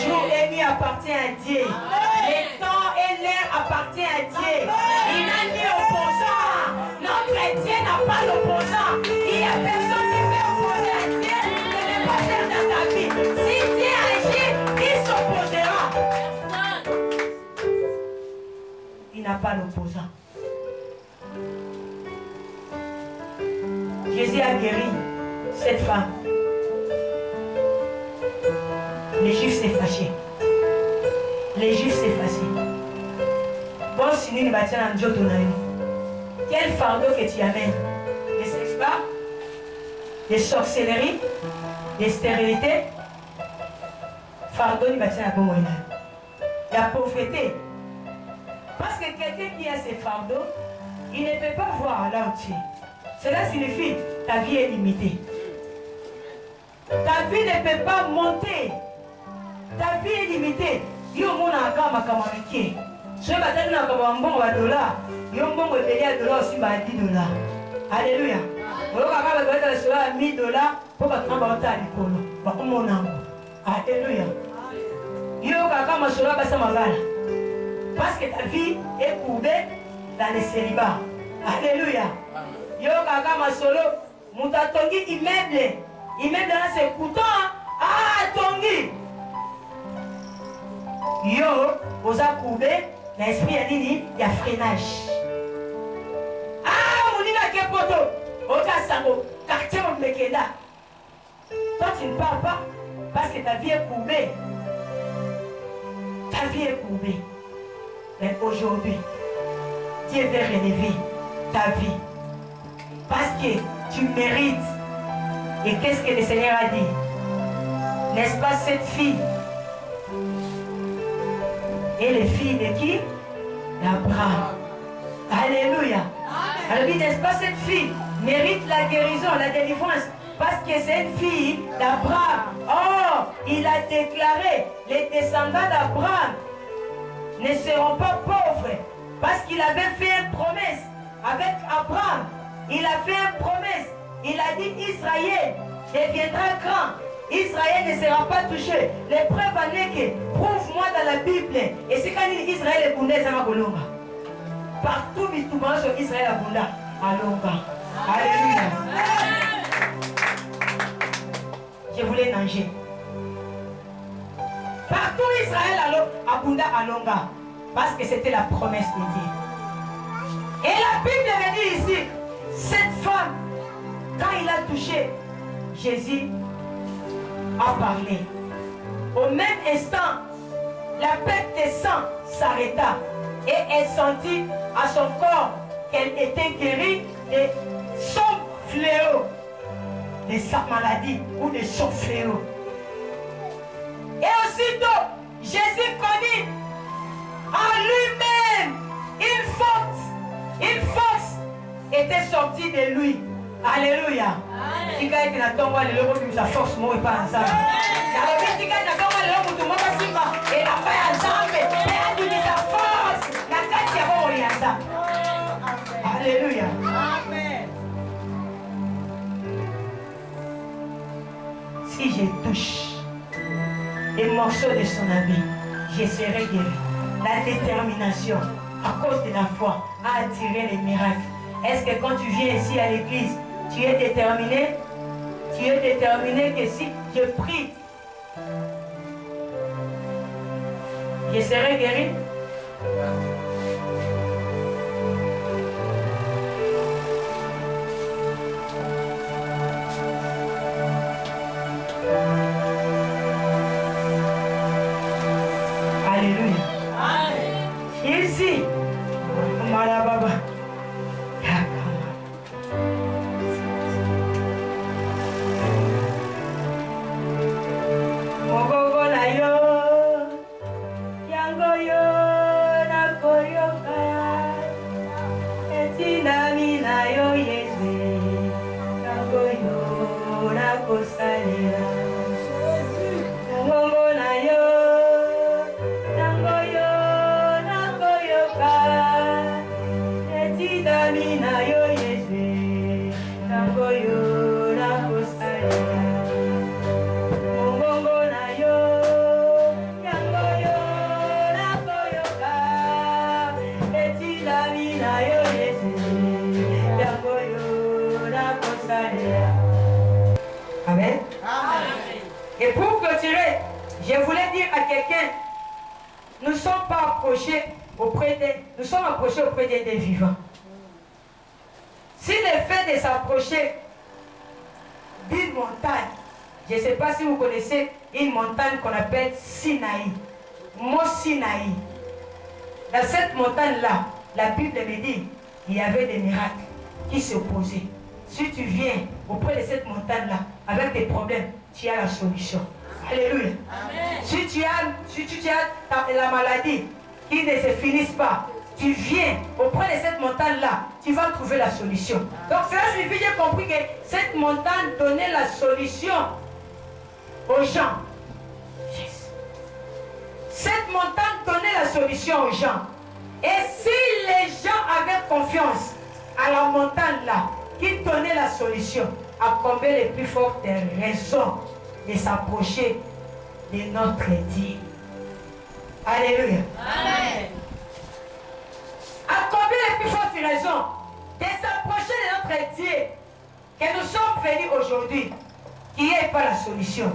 Jour et nuit appartient à Dieu. Le temps et l'air appartient à Dieu. Il n'a ni opposant. Notre Dieu n'a pas d'opposant. Il n'y a personne qui peut opposer à Dieu de ne pas faire dans ta vie. Si Dieu agit, il s'opposera. Il n'a pas d'opposant. Jésus a guéri cette femme. Les Juifs s'est fâché. Les Juifs s'est fâché. Bon, si nous ne battons en Dieu, quel fardeau que tu amènes? Des sexes-bas, des sorcelleries, des stérilités. Fardeau, nous battons à bon moyen. La pauvreté. Parce que quelqu'un qui a ses fardeaux, il ne peut pas voir là où tu es. Cela signifie que ta vie est limitée. Ta vie ne peut pas monter. Ta vie est limitée. Yo mona akama kamarike. Je bataille na kabambo wa dollar. Yo mbongo ebeli dollar aussi ba $10. Alléluia. Olo kaka ba dollar sur $1000 pour ba kamba ota likolo. Ba omona. Alléluia. Yo kaka masolo ba samagala. Parce que ta vie est courbée dans le célibat. Alléluia. Yo kaka masolo muta tongi immeuble. Immeuble dans ses couteaux. Ah tongi. Yo, vous avez courbé, l'esprit a dit, il y a freinage. Ah, on dit que poto, oka sango, quartier on mekenda. Toi tu ne parles pas parce que ta vie est courbée. Ta vie est courbée. Mais aujourd'hui, Dieu veut relever ta vie. Parce que tu mérites. Et qu'est-ce que le Seigneur a dit? N'est-ce pas cette fille? Et les filles de qui? D'Abraham. Alléluia. Alors dit, n'est-ce pas cette fille mérite la guérison, la délivrance? Parce que c'est une fille d'Abraham. Oh, il a déclaré, les descendants d'Abraham ne seront pas pauvres, parce qu'il avait fait une promesse avec Abraham. Il a fait une promesse. Il a dit Israël deviendra grand. Israël ne sera pas touché. Les preuves en est que, prouve-moi dans la Bible, et c'est quand Israël est bondé, ça va golonga. Partout, sur Israël est bondé, alonga. Alléluia. Je voulais nager. Partout Israël a bondé, alonga. Parce que c'était la promesse de Dieu. Et la Bible me dit ici, cette femme, quand il a touché Jésus, a parlé. Au même instant, la perte de sang s'arrêta et elle sentit à son corps qu'elle était guérie de son fléau, de sa maladie ou de son fléau. Et aussitôt, Jésus connut en lui-même une force était sortie de lui. Alléluia. Si quelqu'un qui n'a pas de sa force, moi, pas ensemble. Si quelqu'un n'a pas de et la paix ensemble, et a sa force, la tête est ensemble. Alléluia. Amen. Si je touche les morceaux de son habit, je serai guéri. La détermination, à cause de la foi, a attiré les miracles. Est-ce que quand tu viens ici à l'église, tu es déterminé? Tu es déterminé que si je prie, je serai guéri? Alléluia. Amen. Ici, Malababa. Amen. Et pour clôturer, je voulais dire à quelqu'un, nous ne sommes pas approchés auprès des vivants. Si le fait de s'approcher d'une montagne, je ne sais pas si vous connaissez une montagne qu'on appelle Sinaï, Mont Sinaï. Dans cette montagne-là, la Bible me dit, il y avait des miracles qui s'opposaient. Si tu viens auprès de cette montagne-là, avec des problèmes, tu as la solution. Alléluia. Amen. Si tu as la maladie qui ne se finisse pas, tu viens auprès de cette montagne-là, tu vas trouver la solution. Donc cela signifie, j'ai compris que cette montagne donnait la solution aux gens. Yes. Cette montagne donnait la solution aux gens. Et si les gens avaient confiance à la montagne-là, qui donnait la solution, à combien les plus fortes raisons de s'approcher de notre Dieu. Alléluia. Amen. À combien les plus fortes raisons de s'approcher de notre Dieu que nous sommes venus aujourd'hui, qui n'est pas la solution.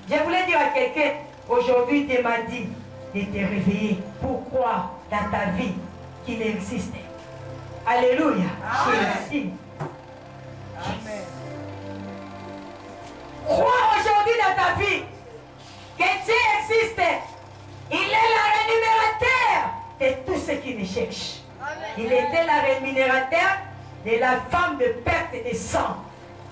Je voulais dire à quelqu'un, aujourd'hui, Dieu m'a dit de te réveiller. Pourquoi dans ta vie qu'il existe? Alléluia. Jésus. Amen. Crois aujourd'hui dans ta vie que Dieu existe. Il est le rémunérateur de tous ceux qui le cherchent. Amen. Il était le rémunérateur de la femme de perte de sang.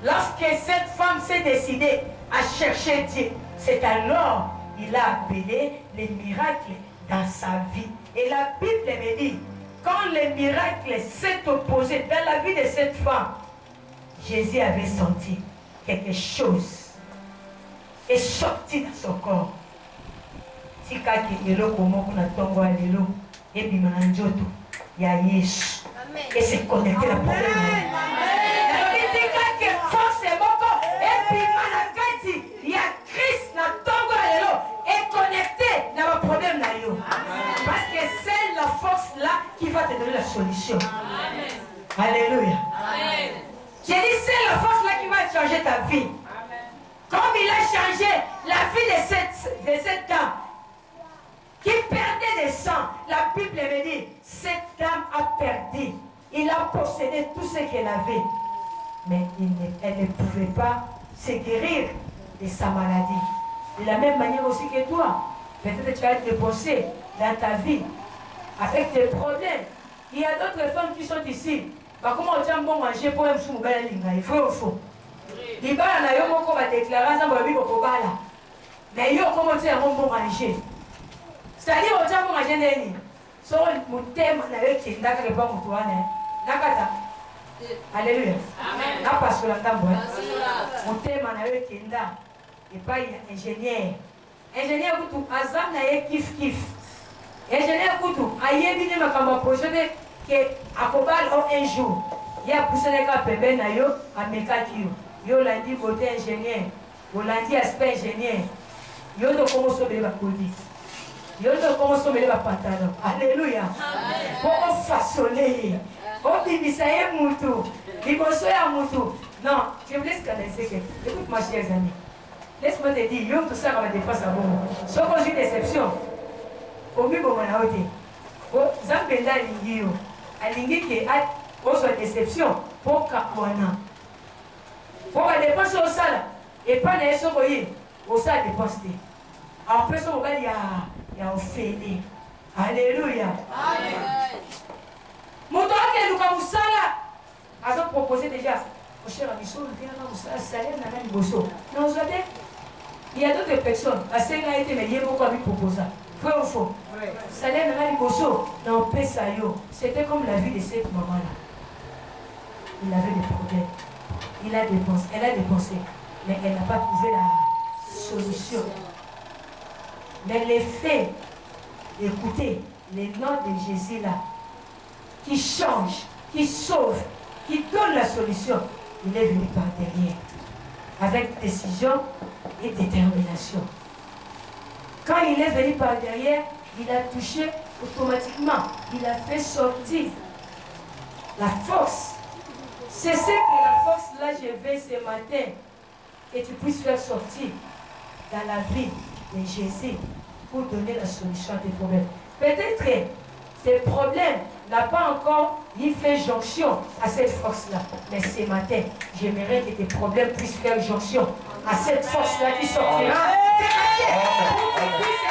Lorsque cette femme s'est décidée à chercher Dieu, c'est alors qu'il a appelé les miracles dans sa vie. Et la Bible me dit, quand le miracle s'est opposé dans la vie de cette femme, Jésus avait senti quelque chose est sorti dans son corps. Tikaki eloko moko na tongo ya lelo ebima na nzoto ya Yesu et se connecter la problème. Tikaki force moko ebima na kati ya Christ na tongo ya lelo est connecté na ba problème na yo. Parce que c'est la force là qui va te donner la solution. Amen. Alléluia. Amen. J'ai dit c'est la force là qui va changer ta vie. Comme il a changé la vie de cette dame qui perdait des sangs, la Bible me dit, cette dame a perdu. Il a possédé tout ce qu'elle avait. Mais elle ne pouvait pas se guérir de sa maladie. De la même manière aussi que toi. Peut-être que tu as été dépensé dans ta vie avec des problèmes. Il y a d'autres femmes qui sont ici. Bah, comment tu as bon manger pour un fou? Il faut ou faux? Il va y a un déclarer ça, mais il y a un bon manger. C'est-à-dire, on a bon manger. So, mon thème, on avait qui n'a pas bon pour toi. Alléluia. Amen. Là, parce que la dame, mon thème, on avait qui n'a pas ingénieur. Ingénieur, tout, Azam n'a kif kif. Ingénieur, tout, aïe, bien, ma caméra projetée, que à Kobal, un jour, il y a poussé les cas, bébé, na yo, à Mekakio. Yo lundi côté ingénieur, yo lundi aspect ingénieur. Yo to commence à mettre la codi. Yo to commence à mettre la pantalon. Alléluia. Pour façonner. Pour bibisaye mutu. Liboso ya mutu. Non, je vous laisse canaliser que. Écoute ma chère amie. Laisse-moi te dire, yo tout ça va dépasser à bon. Sauf que j'ai une déception. Au mieux bon na ote. Oh, Zambenda lingi yo. Alingi que a une déception pour Kakwana. Pour la dépense au salaire, et pas les choses au salaire dépense. En plus, on va dire, il y a un fêlé. Alléluia. Amen. Mon tour, que nous avons ça là. Ils ont proposé déjà. Mon cher ami, nous avons ça, salaire, nous avons bosso. Non, vous savez, il y a d'autres personnes. La scène a été, mais il y a beaucoup à lui proposer. Vrai ou faux? Salaire, nous avons bosso. Non, paix ça yo. C'était comme la vie de cette maman-là. Il avait des problèmes. Elle a dépensé, mais elle n'a pas trouvé la solution. Mais l'effet d'écouter les noms de Jésus là, qui change, qui sauve, qui donne la solution, il est venu par derrière, avec décision et détermination. Quand il est venu par derrière, il a touché automatiquement, il a fait sortir la force. C'est ce que la force là, je vais ce matin, que tu puisses faire sortir dans la vie de Jésus pour donner la solution à tes problèmes. Peut-être que tes problèmes n'ont pas encore fait jonction à cette force-là. Mais ce matin, j'aimerais que tes problèmes puissent faire jonction à cette force-là qui sortira. Ce matin, pour que tu puisses